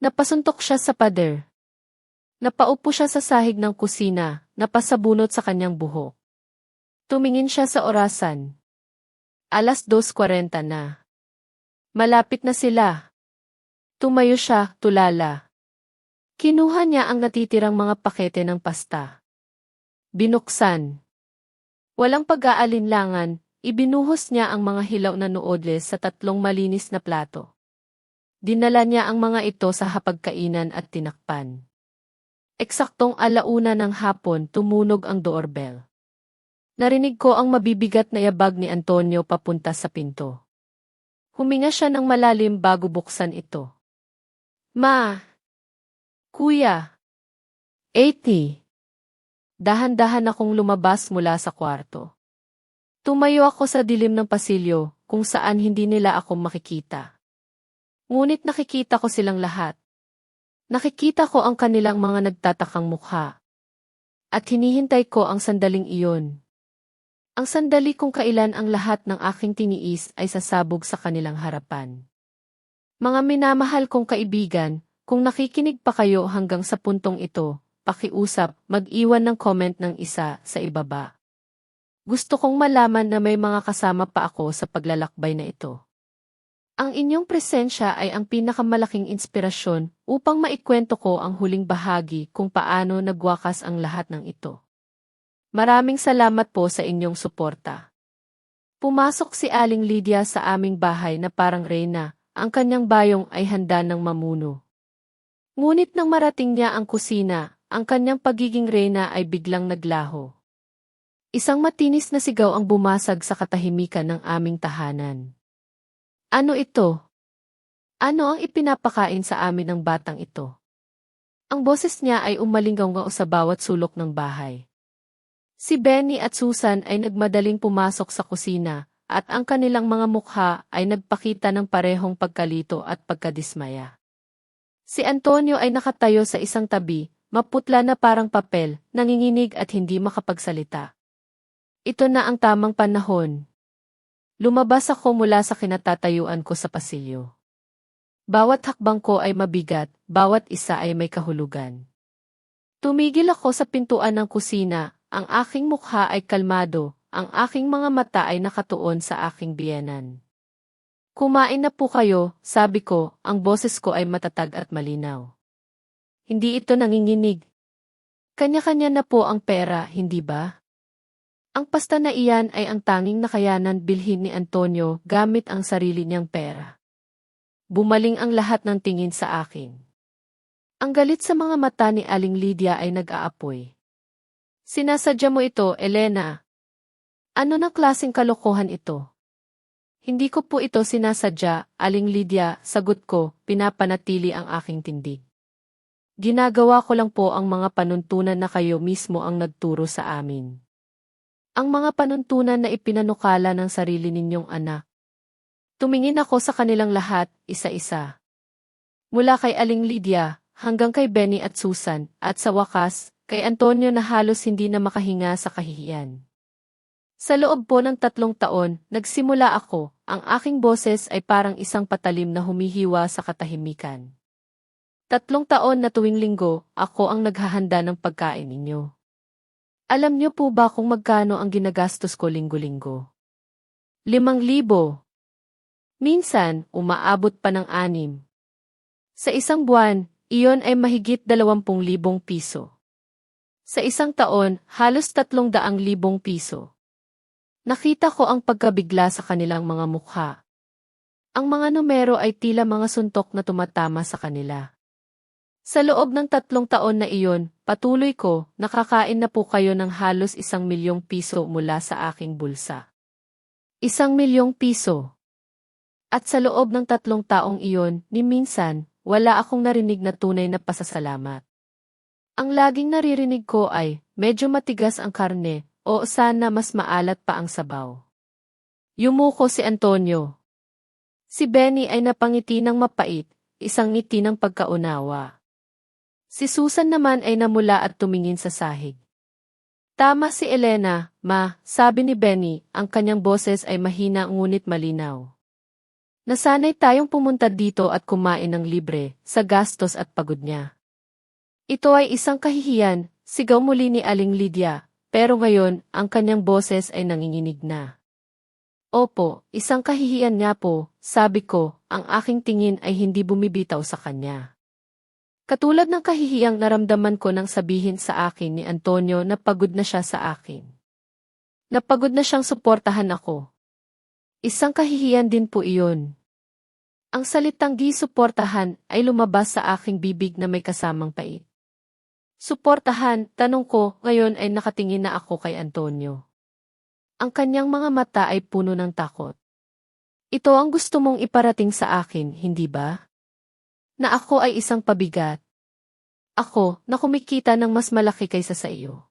Napasuntok siya sa pader. Napaupo siya sa sahig ng kusina, napasabunot sa kanyang buhok. Tumingin siya sa orasan. Alas 2:40 na. Malapit na sila. Tumayo siya, tulala. Kinuha niya ang natitirang mga pakete ng pasta. Binuksan. Walang pag-aalinlangan, ibinuhos niya ang mga hilaw na noodles sa 3 malinis na plato. Dinala niya ang mga ito sa hapagkainan at tinakpan. Eksaktong 1:00 ng hapon tumunog ang doorbell. Narinig ko ang mabibigat na yabag ni Antonio papunta sa pinto. Huminga siya ng malalim bago buksan ito. Ma! Kuya! 80! Dahan-dahan akong lumabas mula sa kwarto. Tumayo ako sa dilim ng pasilyo, kung saan hindi nila ako makikita. Ngunit nakikita ko silang lahat. Nakikita ko ang kanilang mga nagtatakang mukha. At hinihintay ko ang sandaling iyon. Ang sandali kung kailan ang lahat ng aking tiniis ay sasabog sa kanilang harapan. Mga minamahal kong kaibigan, kung nakikinig pa kayo hanggang sa puntong ito, pakiusap, mag-iwan ng comment ng isa sa ibaba. Gusto kong malaman na may mga kasama pa ako sa paglalakbay na ito. Ang inyong presensya ay ang pinakamalaking inspirasyon upang maikwento ko ang huling bahagi kung paano nagwakas ang lahat ng ito. Maraming salamat po sa inyong suporta. Pumasok si Aling Lydia sa aming bahay na parang reyna, ang kanyang bayong ay handa ng mamuno. Ngunit nang marating niya ang kusina, ang kanyang pagiging reyna ay biglang naglaho. Isang matinis na sigaw ang bumasag sa katahimikan ng aming tahanan. Ano ito? Ano ang ipinapakain sa amin ng batang ito? Ang boses niya ay umalingaw sa bawat sulok ng bahay. Si Benny at Susan ay nagmadaling pumasok sa kusina, at ang kanilang mga mukha ay nagpakita ng parehong pagkalito at pagkadismaya. Si Antonio ay nakatayo sa isang tabi, maputla na parang papel, nanginginig at hindi makapagsalita. Ito na ang tamang panahon. Lumabas ako mula sa kinatatayuan ko sa pasilyo. Bawat hakbang ko ay mabigat, bawat isa ay may kahulugan. Tumigil ako sa pintuan ng kusina, ang aking mukha ay kalmado, ang aking mga mata ay nakatuon sa aking biyenan. Kumain na po kayo, sabi ko, ang boses ko ay matatag at malinaw. Hindi ito nanginginig. Kanya-kanya na po ang pera, hindi ba? Ang pasta na iyan ay ang tanging nakayanan bilhin ni Antonio gamit ang sarili niyang pera. Bumaling ang lahat ng tingin sa akin. Ang galit sa mga mata ni Aling Lydia ay nag-aapoy. Sinasadya mo ito, Elena. Ano na klaseng kalokohan ito? Hindi ko po ito sinasadya, Aling Lydia, sagot ko, pinapanatili ang aking tindig. Ginagawa ko lang po ang mga panuntunan na kayo mismo ang nagturo sa amin. Ang mga panuntunan na ipinanukala ng sarili ninyong anak. Tumingin ako sa kanilang lahat, isa-isa. Mula kay Aling Lydia, hanggang kay Benny at Susan, at sa wakas, kay Antonio na halos hindi na makahinga sa kahihiyan. Sa loob po ng 3 taon, nagsimula ako, ang aking boses ay parang isang patalim na humihiwa sa katahimikan. 3 taon na tuwing linggo, ako ang naghahanda ng pagkain ninyo. Alam niyo po ba kung magkano ang ginagastos ko linggo-linggo? 5,000. Minsan, umaabot pa ng 6. Sa isang buwan, iyon ay mahigit 20,000 piso. Sa isang taon, halos 300,000 piso. Nakita ko ang pagkabigla sa kanilang mga mukha. Ang mga numero ay tila mga suntok na tumatama sa kanila. Sa loob ng 3 taon na iyon, patuloy ko, nakakain na po kayo ng halos 1,000,000 piso mula sa aking bulsa. 1,000,000 piso. At sa loob ng 3 taong iyon, ni minsan, wala akong narinig na tunay na pasasalamat. Ang laging naririnig ko ay, medyo matigas ang karne, o sana mas maalat pa ang sabaw. Yumuko si Antonio. Si Benny ay napangiti ng mapait, isang ngiti ng pagkaunawa. Si Susan naman ay namula at tumingin sa sahig. Tama si Elena, ma, sabi ni Benny, ang kanyang boses ay mahina ngunit malinaw. Nasanay tayong pumunta dito at kumain ng libre, sa gastos at pagod niya. Ito ay isang kahihiyan, sigaw muli ni Aling Lydia, pero ngayon, ang kanyang boses ay nanginginig na. Opo, isang kahihiyan nga po, sabi ko, ang aking tingin ay hindi bumibitaw sa kanya. Katulad ng kahihiyang naramdaman ko nang sabihin sa akin ni Antonio na pagod na siya sa akin. Napagod na siyang suportahan ako. Isang kahihiyan din po iyon. Ang salitang suportahan ay lumabas sa aking bibig na may kasamang pait. Suportahan, tanong ko, ngayon ay nakatingin na ako kay Antonio. Ang kanyang mga mata ay puno ng takot. Ito ang gusto mong iparating sa akin, hindi ba? Na ako ay isang pabigat. Ako, na kumikita ng mas malaki kaysa sa iyo.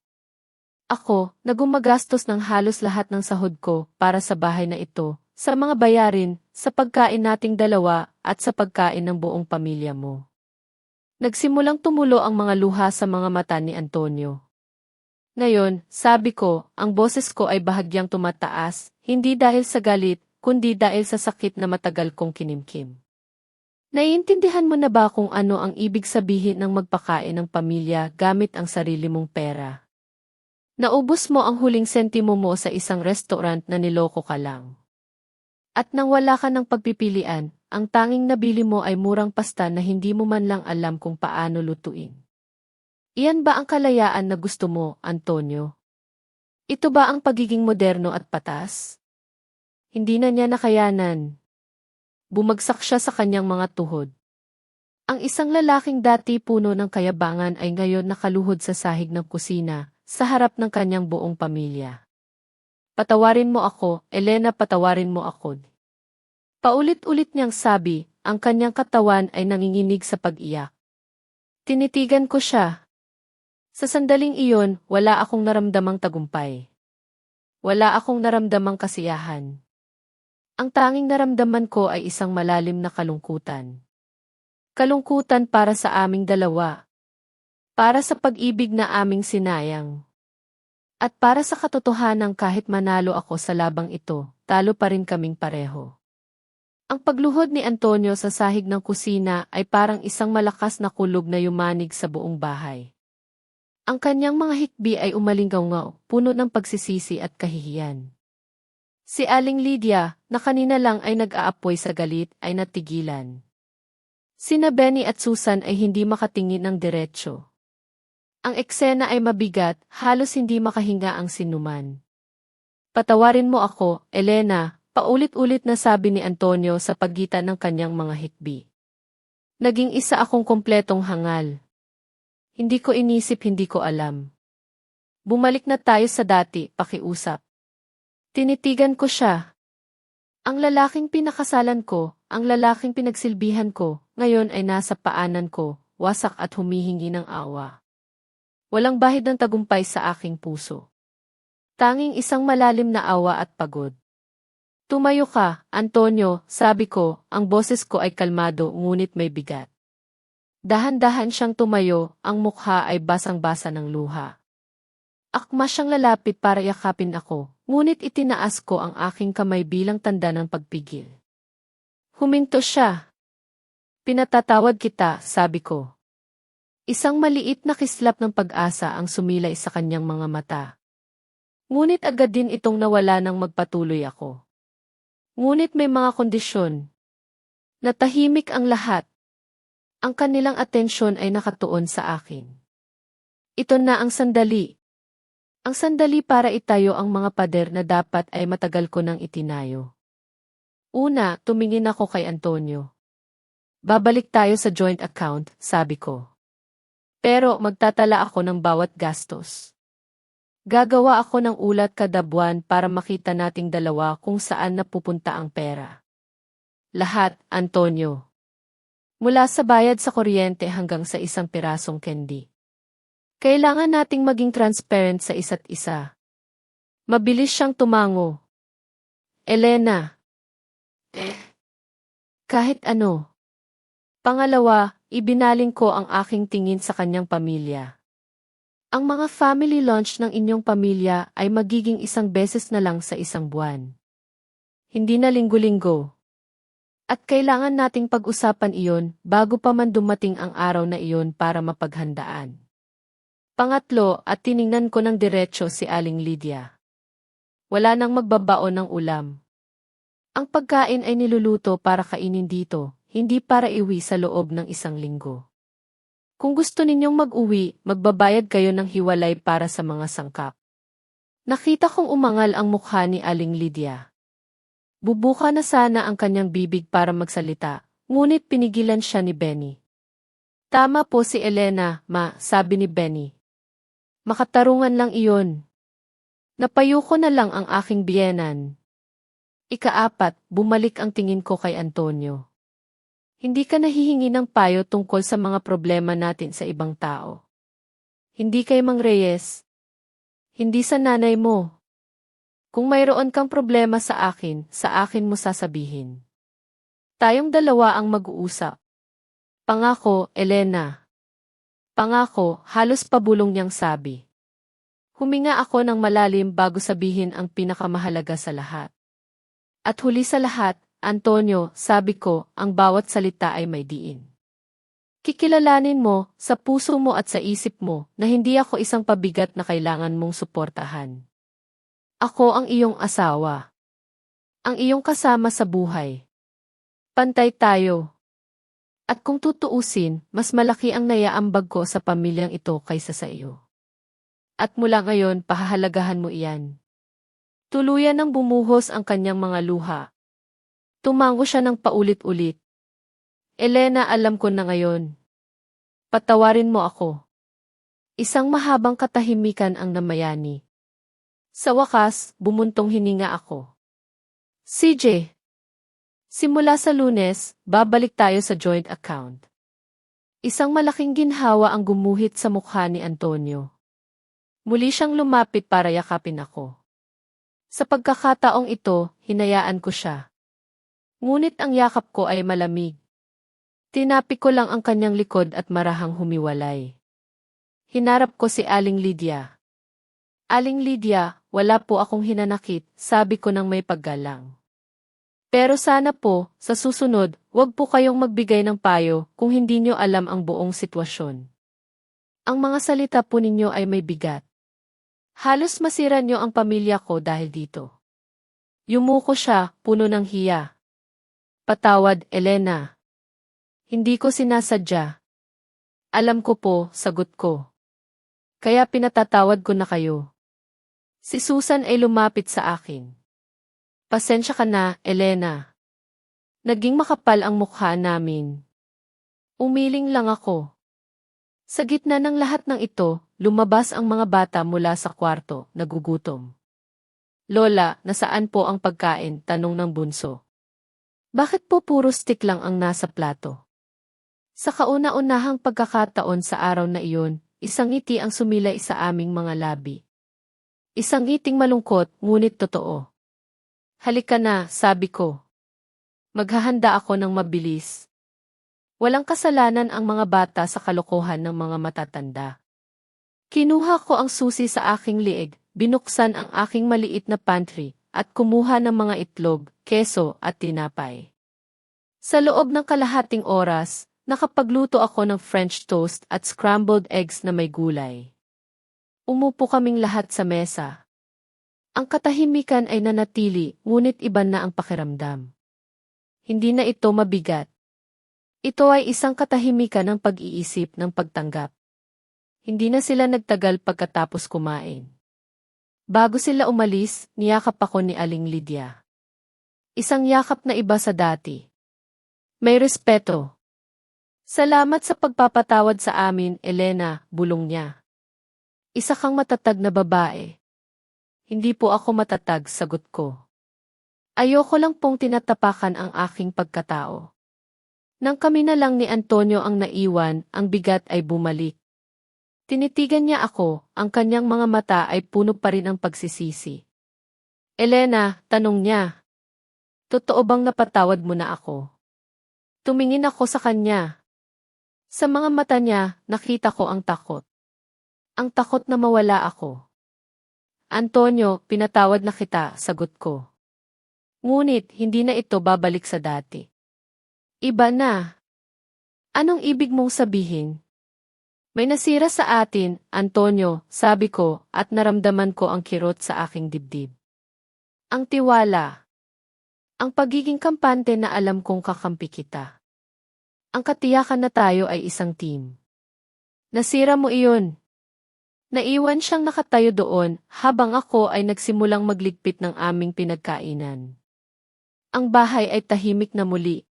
Ako, na gumagastos ng halos lahat ng sahod ko para sa bahay na ito, sa mga bayarin, sa pagkain nating dalawa, at sa pagkain ng buong pamilya mo. Nagsimulang tumulo ang mga luha sa mga mata ni Antonio. Ngayon, sabi ko, ang boses ko ay bahagyang tumataas, hindi dahil sa galit, kundi dahil sa sakit na matagal kong kinimkim. Naiintindihan mo na ba kung ano ang ibig sabihin ng magpakain ng pamilya gamit ang sarili mong pera? Naubos mo ang huling sentimo mo sa isang restaurant na niloko ka lang. At nang wala ka ng pagpipilian, ang tanging nabili mo ay murang pasta na hindi mo man lang alam kung paano lutuin. Iyan ba ang kalayaan na gusto mo, Antonio? Ito ba ang pagiging moderno at patas? Hindi na niya nakayanan. Bumagsak siya sa kanyang mga tuhod. Ang isang lalaking dati puno ng kayabangan ay ngayon nakaluhod sa sahig ng kusina, sa harap ng kanyang buong pamilya. Patawarin mo ako, Elena, patawarin mo ako. Paulit-ulit niyang sabi, ang kanyang katawan ay nanginginig sa pag-iyak. Tinitigan ko siya. Sa sandaling iyon, wala akong naramdamang tagumpay. Wala akong naramdamang kasiyahan. Ang tanging naramdaman ko ay isang malalim na kalungkutan. Kalungkutan para sa aming dalawa. Para sa pag-ibig na aming sinayang. At para sa katotohanang kahit manalo ako sa labang ito, talo pa rin kaming pareho. Ang pagluhod ni Antonio sa sahig ng kusina ay parang isang malakas na kulog na yumanig sa buong bahay. Ang kanyang mga hikbi ay umalingaw-ngaw, puno ng pagsisisi at kahihiyan. Si Aling Lydia, na kanina lang ay nag-aapoy sa galit, ay natigilan. Sina Benny at Susan ay hindi makatingin ng diretsyo. Ang eksena ay mabigat, halos hindi makahinga ang sinuman. Patawarin mo ako, Elena, paulit-ulit na sabi ni Antonio sa pagitan ng kanyang mga hikbi. Naging isa akong kompletong hangal. Hindi ko inisip, hindi ko alam. Bumalik na tayo sa dati, pakiusap. Tinitigan ko siya. Ang lalaking pinakasalan ko, ang lalaking pinagsilbihan ko, ngayon ay nasa paanan ko, wasak at humihingi ng awa. Walang bahid ng tagumpay sa aking puso. Tanging isang malalim na awa at pagod. Tumayo ka, Antonio, sabi ko, ang boses ko ay kalmado ngunit may bigat. Dahan-dahan siyang tumayo, ang mukha ay basang-basa ng luha. Akma siyang lalapit para yakapin ako, ngunit itinaas ko ang aking kamay bilang tanda ng pagpigil. Huminto siya. Pinatatawad kita, sabi ko. Isang maliit na kislap ng pag-asa ang sumilay sa kanyang mga mata. Ngunit agad din itong nawala nang magpatuloy ako. Ngunit may mga kondisyon. Natahimik ang lahat. Ang kanilang atensyon ay nakatuon sa akin. Ito na ang sandali. Ang sandali para itayo ang mga pader na dapat ay matagal ko nang itinayo. Una, tumingin ako kay Antonio. Babalik tayo sa joint account, sabi ko. Pero magtatala ako ng bawat gastos. Gagawa ako ng ulat kada buwan para makita nating dalawa kung saan napupunta ang pera. Lahat, Antonio. Mula sa bayad sa kuryente hanggang sa isang pirasong candy. Kailangan nating maging transparent sa isa't isa. Mabilis siyang tumango. Elena. Kahit ano. Pangalawa, ibinaling ko ang aking tingin sa kanyang pamilya. Ang mga family lunch ng inyong pamilya ay magiging isang beses na lang sa isang buwan. Hindi na linggo-linggo. At kailangan nating pag-usapan iyon bago pa man dumating ang araw na iyon para mapaghandaan. Pangatlo, at tiningnan ko ng diretso si Aling Lydia. Wala nang magbabaon ng ulam. Ang pagkain ay niluluto para kainin dito, hindi para iwi sa loob ng isang linggo. Kung gusto ninyong mag-uwi, magbabayad kayo ng hiwalay para sa mga sangkap. Nakita kong umangal ang mukha ni Aling Lydia. Bubuka na sana ang kanyang bibig para magsalita, ngunit pinigilan siya ni Benny. Tama po si Elena, ma, sabi ni Benny. Makatarungan lang iyon. Napayo ko na lang ang aking biyenan. Ikaapat, bumalik ang tingin ko kay Antonio. Hindi ka nahihingi ng payo tungkol sa mga problema natin sa ibang tao. Hindi kay Mang Reyes. Hindi sa nanay mo. Kung mayroon kang problema sa akin mo sasabihin. Tayong dalawa ang mag-uusap. Pangako, Elena. Pangako, halos pabulong niyang sabi. Huminga ako ng malalim bago sabihin ang pinakamahalaga sa lahat. At huli sa lahat, Antonio, sabi ko, ang bawat salita ay may diin. Kikilalanin mo, sa puso mo at sa isip mo, na hindi ako isang pabigat na kailangan mong suportahan. Ako ang iyong asawa. Ang iyong kasama sa buhay. Pantay tayo. At kung tutuusin, mas malaki ang naiaambag ko sa pamilyang ito kaysa sa iyo. At mula ngayon, pahahalagahan mo iyan. Tuluyan nang bumuhos ang kanyang mga luha. Tumango siya ng paulit-ulit. Elena, alam ko na ngayon. Patawarin mo ako. Isang mahabang katahimikan ang namayani. Sa wakas, bumuntong hininga ako. CJ, simula sa Lunes, babalik tayo sa joint account. Isang malaking ginhawa ang gumuhit sa mukha ni Antonio. Muli siyang lumapit para yakapin ako. Sa pagkakataong ito, hinayaan ko siya. Ngunit ang yakap ko ay malamig. Tinapi ko lang ang kanyang likod at marahang humiwalay. Hinarap ko si Aling Lydia. Aling Lydia, wala po akong hinanakit, sabi ko nang may paggalang. Pero sana po, sa susunod, huwag po kayong magbigay ng payo kung hindi nyo alam ang buong sitwasyon. Ang mga salita po ninyo ay may bigat. Halos masira nyo ang pamilya ko dahil dito. Yumuko siya, puno ng hiya. Patawad, Elena. Hindi ko sinasadya. Alam ko po, sagot ko. Kaya pinatatawad ko na kayo. Si Susan ay lumapit sa akin. Pasensya ka na, Elena. Naging makapal ang mukha namin. Umiling lang ako. Sa gitna ng lahat ng ito, lumabas ang mga bata mula sa kwarto, nagugutom. Lola, nasaan po ang pagkain? Tanong ng bunso. Bakit po puro stick lang ang nasa plato? Sa kauna-unahang pagkakataon sa araw na iyon, isang ngiti ang sumilay sa aming mga labi. Isang ngiting malungkot, ngunit totoo. Halika na, sabi ko. Maghahanda ako ng mabilis. Walang kasalanan ang mga bata sa kalokohan ng mga matatanda. Kinuha ko ang susi sa aking liig, binuksan ang aking maliit na pantry, at kumuha ng mga itlog, keso at tinapay. Sa loob ng kalahating oras, nakapagluto ako ng French toast at scrambled eggs na may gulay. Umupo kaming lahat sa mesa. Ang katahimikan ay nanatili, ngunit iba na ang pakiramdam. Hindi na ito mabigat. Ito ay isang katahimikan ng pag-iisip ng pagtanggap. Hindi na sila nagtagal pagkatapos kumain. Bago sila umalis, niyakap ako ni Aling Lydia. Isang yakap na iba sa dati. May respeto. Salamat sa pagpapatawad sa amin, Elena, bulong niya. Isa kang matatag na babae. Hindi po ako matatag, sagot ko. Ayoko lang pong tinatapakan ang aking pagkatao. Nang kami na lang ni Antonio ang naiwan, ang bigat ay bumalik. Tinitigan niya ako, ang kanyang mga mata ay puno pa rin ang pagsisisi. Elena, tanong niya. Totoo bang napatawad mo na ako? Tumingin ako sa kanya. Sa mga mata niya, nakita ko ang takot. Ang takot na mawala ako. Antonio, pinatawad na kita, sagot ko. Ngunit, hindi na ito babalik sa dati. Iba na. Anong ibig mong sabihin? May nasira sa atin, Antonio, sabi ko, at naramdaman ko ang kirot sa aking dibdib. Ang tiwala. Ang pagiging kampante na alam kong kakampi kita. Ang katiyakan na tayo ay isang team. Nasira mo iyon. Naiwan siyang nakatayo doon, habang ako ay nagsimulang magligpit ng aming pinagkainan. Ang bahay ay tahimik na muli.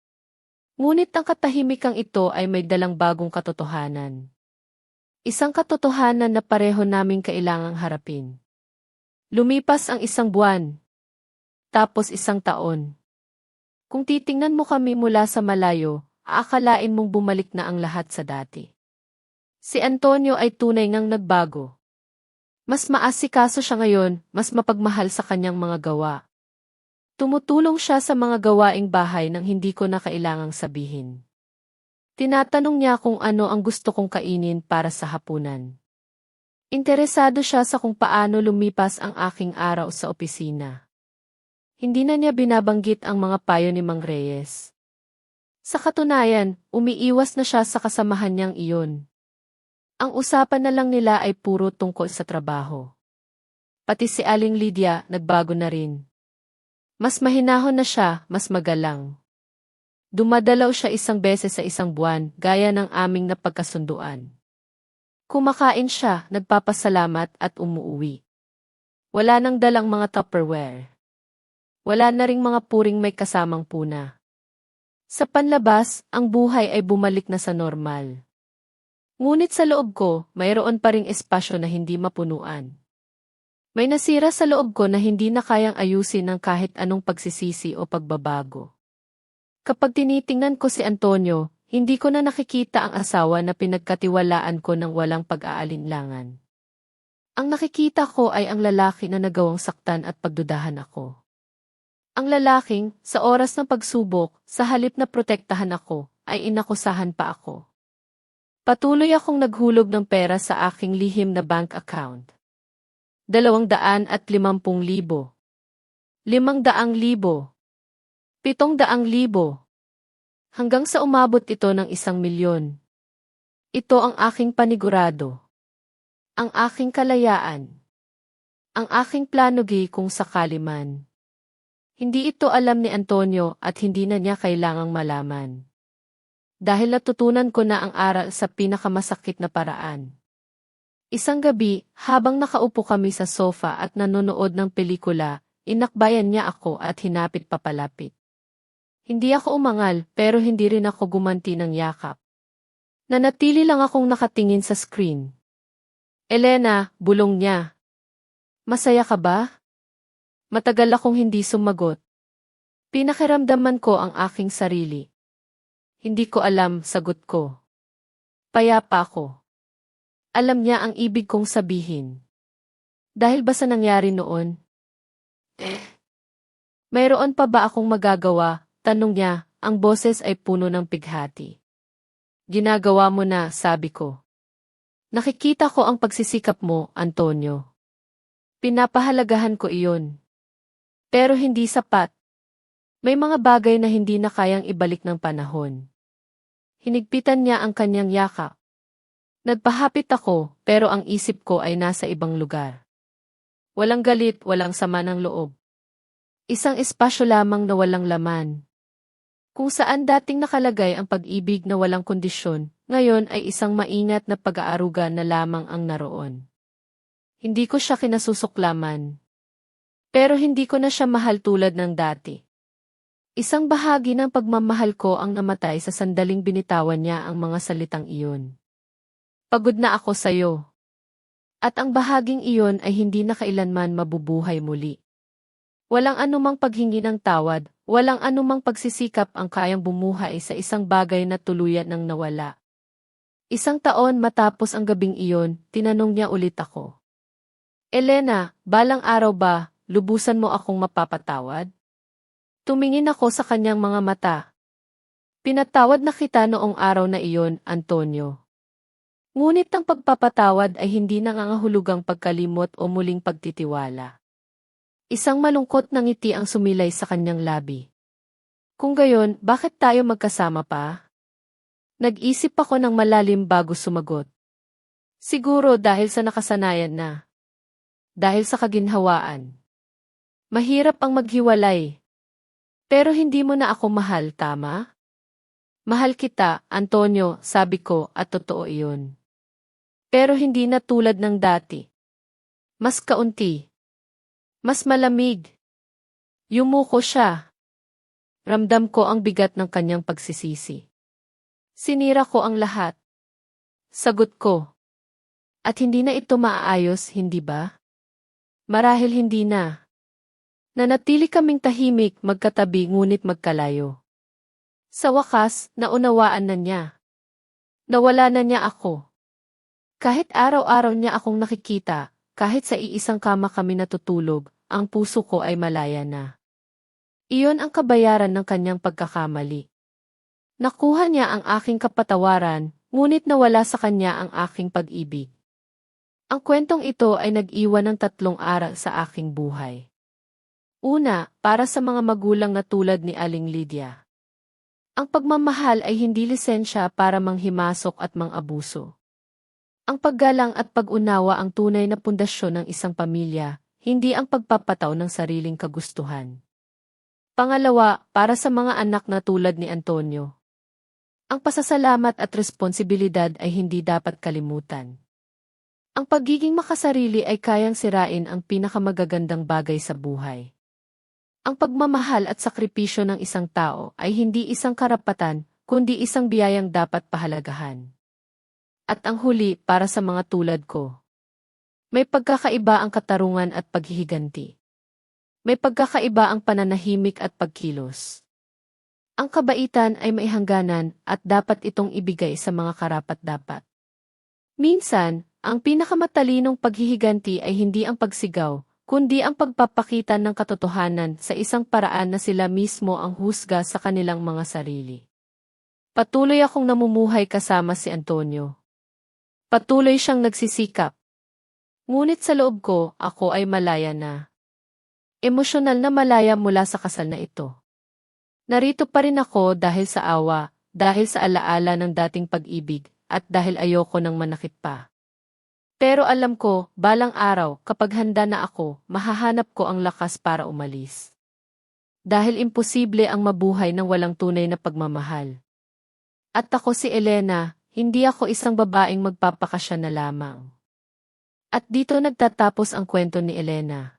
Ngunit ang katahimikang ito ay may dalang bagong katotohanan. Isang katotohanan na pareho naming kailangang harapin. Lumipas ang isang buwan. Tapos isang taon. Kung titingnan mo kami mula sa malayo, aakalain mong bumalik na ang lahat sa dati. Si Antonio ay tunay ngang nagbago. Mas maasikaso siya ngayon, mas mapagmahal sa kanyang mga gawa. Tumutulong siya sa mga gawaing bahay nang hindi ko na kailangang sabihin. Tinatanong niya kung ano ang gusto kong kainin para sa hapunan. Interesado siya sa kung paano lumipas ang aking araw sa opisina. Hindi na niya binabanggit ang mga payo ni Mang Reyes. Sa katunayan, umiiwas na siya sa kasamahan niyang iyon. Ang usapan na lang nila ay puro tungkol sa trabaho. Pati si Aling Lydia nagbago na rin. Mas mahinahon na siya, mas magalang. Dumadalaw siya isang beses sa isang buwan, gaya ng aming napagkasunduan. Kumakain siya, nagpapasalamat at umuuwi. Wala nang dalang mga Tupperware. Wala na ring mga puring may kasamang puna. Sa panlabas, ang buhay ay bumalik na sa normal. Ngunit sa loob ko, mayroon pa ring espasyo na hindi mapunuan. May nasira sa loob ko na hindi na kayang ayusin ng kahit anong pagsisisi o pagbabago. Kapag tinitingnan ko si Antonio, hindi ko na nakikita ang asawa na pinagkatiwalaan ko ng walang pag-aalinlangan. Ang nakikita ko ay ang lalaki na nagawang saktan at pagdudahan ako. Ang lalaking, sa oras ng pagsubok, sa halip na protektahan ako, ay inakusahan pa ako. Patuloy akong naghulog ng pera sa aking lihim na bank account. 250,000, 500,000, 700,000, hanggang sa umabot ito ng 1,000,000. Ito ang aking panigurado. Ang aking kalayaan. Ang aking planugi kung sakali man. Hindi ito alam ni Antonio at hindi na niya kailangang malaman. Dahil natutunan ko na ang aral sa pinakamasakit na paraan. Isang gabi, habang nakaupo kami sa sofa at nanonood ng pelikula, inakbayan niya ako at hinapit papalapit. Hindi ako umangal pero hindi rin ako gumanti ng yakap. Nanatili lang akong nakatingin sa screen. Elena, bulong niya. Masaya ka ba? Matagal akong hindi sumagot. Pinakiramdaman ko ang aking sarili. Hindi ko alam, sagot ko. Payapa ako. Alam niya ang ibig kong sabihin. Dahil ba sa nangyari noon? Mayroon pa ba akong magagawa? Tanong niya, ang boses ay puno ng pighati. Ginagawa mo na, sabi ko. Nakikita ko ang pagsisikap mo, Antonio. Pinapahalagahan ko iyon. Pero hindi sapat. May mga bagay na hindi na kayang ibalik ng panahon. Hinigpitan niya ang kanyang yakap. Nagpahapit ako, pero ang isip ko ay nasa ibang lugar. Walang galit, walang sama ng loob. Isang espasyo lamang na walang laman. Kung saan dating nakalagay ang pag-ibig na walang kondisyon, ngayon ay isang maingat na pag-aaruga na lamang ang naroon. Hindi ko siya kinasusuklaman. Pero hindi ko na siya mahal tulad ng dati. Isang bahagi ng pagmamahal ko ang namatay sa sandaling binitawan niya ang mga salitang iyon. Pagod na ako sa'yo. At ang bahaging iyon ay hindi na kailanman mabubuhay muli. Walang anumang paghingi ng tawad, walang anumang pagsisikap ang kayang bumuhay sa isang bagay na tuluyan ng nawala. 1 taon matapos ang gabing iyon, tinanong niya ulit ako. Elena, balang araw ba, lubusan mo akong mapapatawad? Tumingin ako sa kanyang mga mata. Pinatawad na kita noong araw na iyon, Antonio. Ngunit ang pagpapatawad ay hindi nangangahulugang pagkalimot o muling pagtitiwala. Isang malungkot na ngiti ang sumilay sa kanyang labi. Kung gayon, bakit tayo magkasama pa? Nag-isip ako ng malalim bago sumagot. Siguro dahil sa nakasanayan na. Dahil sa kaginhawaan. Mahirap ang maghiwalay. Pero hindi mo na ako mahal, tama? Mahal kita, Antonio, sabi ko, at totoo iyon. Pero hindi na tulad ng dati. Mas kaunti. Mas malamig. Yumuko siya. Ramdam ko ang bigat ng kanyang pagsisisi. Sinira ko ang lahat. Sagot ko. At hindi na ito maaayos, hindi ba? Marahil hindi na. Nanatili kaming tahimik, magkatabi ngunit magkalayo. Sa wakas, naunawaan na niya. Nawala na niya ako. Kahit araw-araw niya akong nakikita, kahit sa iisang kama kami natutulog, ang puso ko ay malaya na. Iyon ang kabayaran ng kanyang pagkakamali. Nakuha niya ang aking kapatawaran, ngunit nawala sa kanya ang aking pag-ibig. Ang kwentong ito ay nag-iwan ng 3 aral sa aking buhay. Una, para sa mga magulang na tulad ni Aling Lydia. Ang pagmamahal ay hindi lisensya para manghimasok at mang-abuso. Ang paggalang at pag-unawa ang tunay na pundasyon ng isang pamilya, hindi ang pagpapataw ng sariling kagustuhan. Pangalawa, para sa mga anak na tulad ni Antonio. Ang pasasalamat at responsibilidad ay hindi dapat kalimutan. Ang pagiging makasarili ay kayang sirain ang pinakamagagandang bagay sa buhay. Ang pagmamahal at sakripisyo ng isang tao ay hindi isang karapatan, kundi isang biyayang dapat pahalagahan. At ang huli para sa mga tulad ko. May pagkakaiba ang katarungan at paghihiganti. May pagkakaiba ang pananahimik at pagkilos. Ang kabaitan ay may hangganan at dapat itong ibigay sa mga karapat-dapat. Minsan, ang pinakamatalinong paghihiganti ay hindi ang pagsigaw, kundi ang pagpapakita ng katotohanan sa isang paraan na sila mismo ang husga sa kanilang mga sarili. Patuloy akong namumuhay kasama si Antonio. Patuloy siyang nagsisikap. Ngunit sa loob ko, ako ay malaya na. Emosyonal na malaya mula sa kasal na ito. Narito pa rin ako dahil sa awa, dahil sa alaala ng dating pag-ibig, at dahil ayoko nang manakit pa. Pero alam ko, balang araw, kapag handa na ako, mahahanap ko ang lakas para umalis. Dahil imposible ang mabuhay ng walang tunay na pagmamahal. At ako si Elena, hindi ako isang babaeng magpapakasya na lamang. At dito nagtatapos ang kwento ni Elena.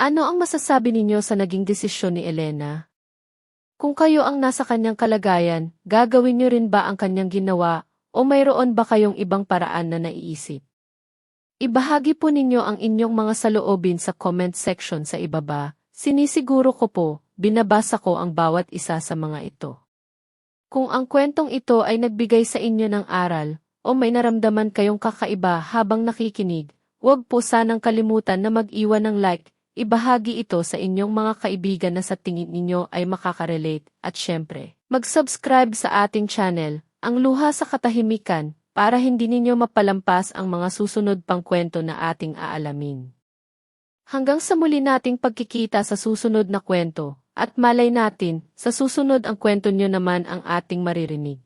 Ano ang masasabi ninyo sa naging desisyon ni Elena? Kung kayo ang nasa kanyang kalagayan, gagawin niyo rin ba ang kanyang ginawa o mayroon ba kayong ibang paraan na naiisip? Ibahagi po ninyo ang inyong mga saloobin sa comment section sa ibaba. Sinisiguro ko po, binabasa ko ang bawat isa sa mga ito. Kung ang kwentong ito ay nagbigay sa inyo ng aral o may naramdaman kayong kakaiba habang nakikinig, huwag po sanang kalimutan na mag-iwan ng like. Ibahagi ito sa inyong mga kaibigan na sa tingin ninyo ay makakarelate at syempre, mag-subscribe sa ating channel, Ang Luha sa Katahimikan, para hindi ninyo mapalampas ang mga susunod pang kwento na ating aalamin. Hanggang sa muli nating pagkikita sa susunod na kwento, at malay natin, sa susunod ang kwento nyo naman ang ating maririnig.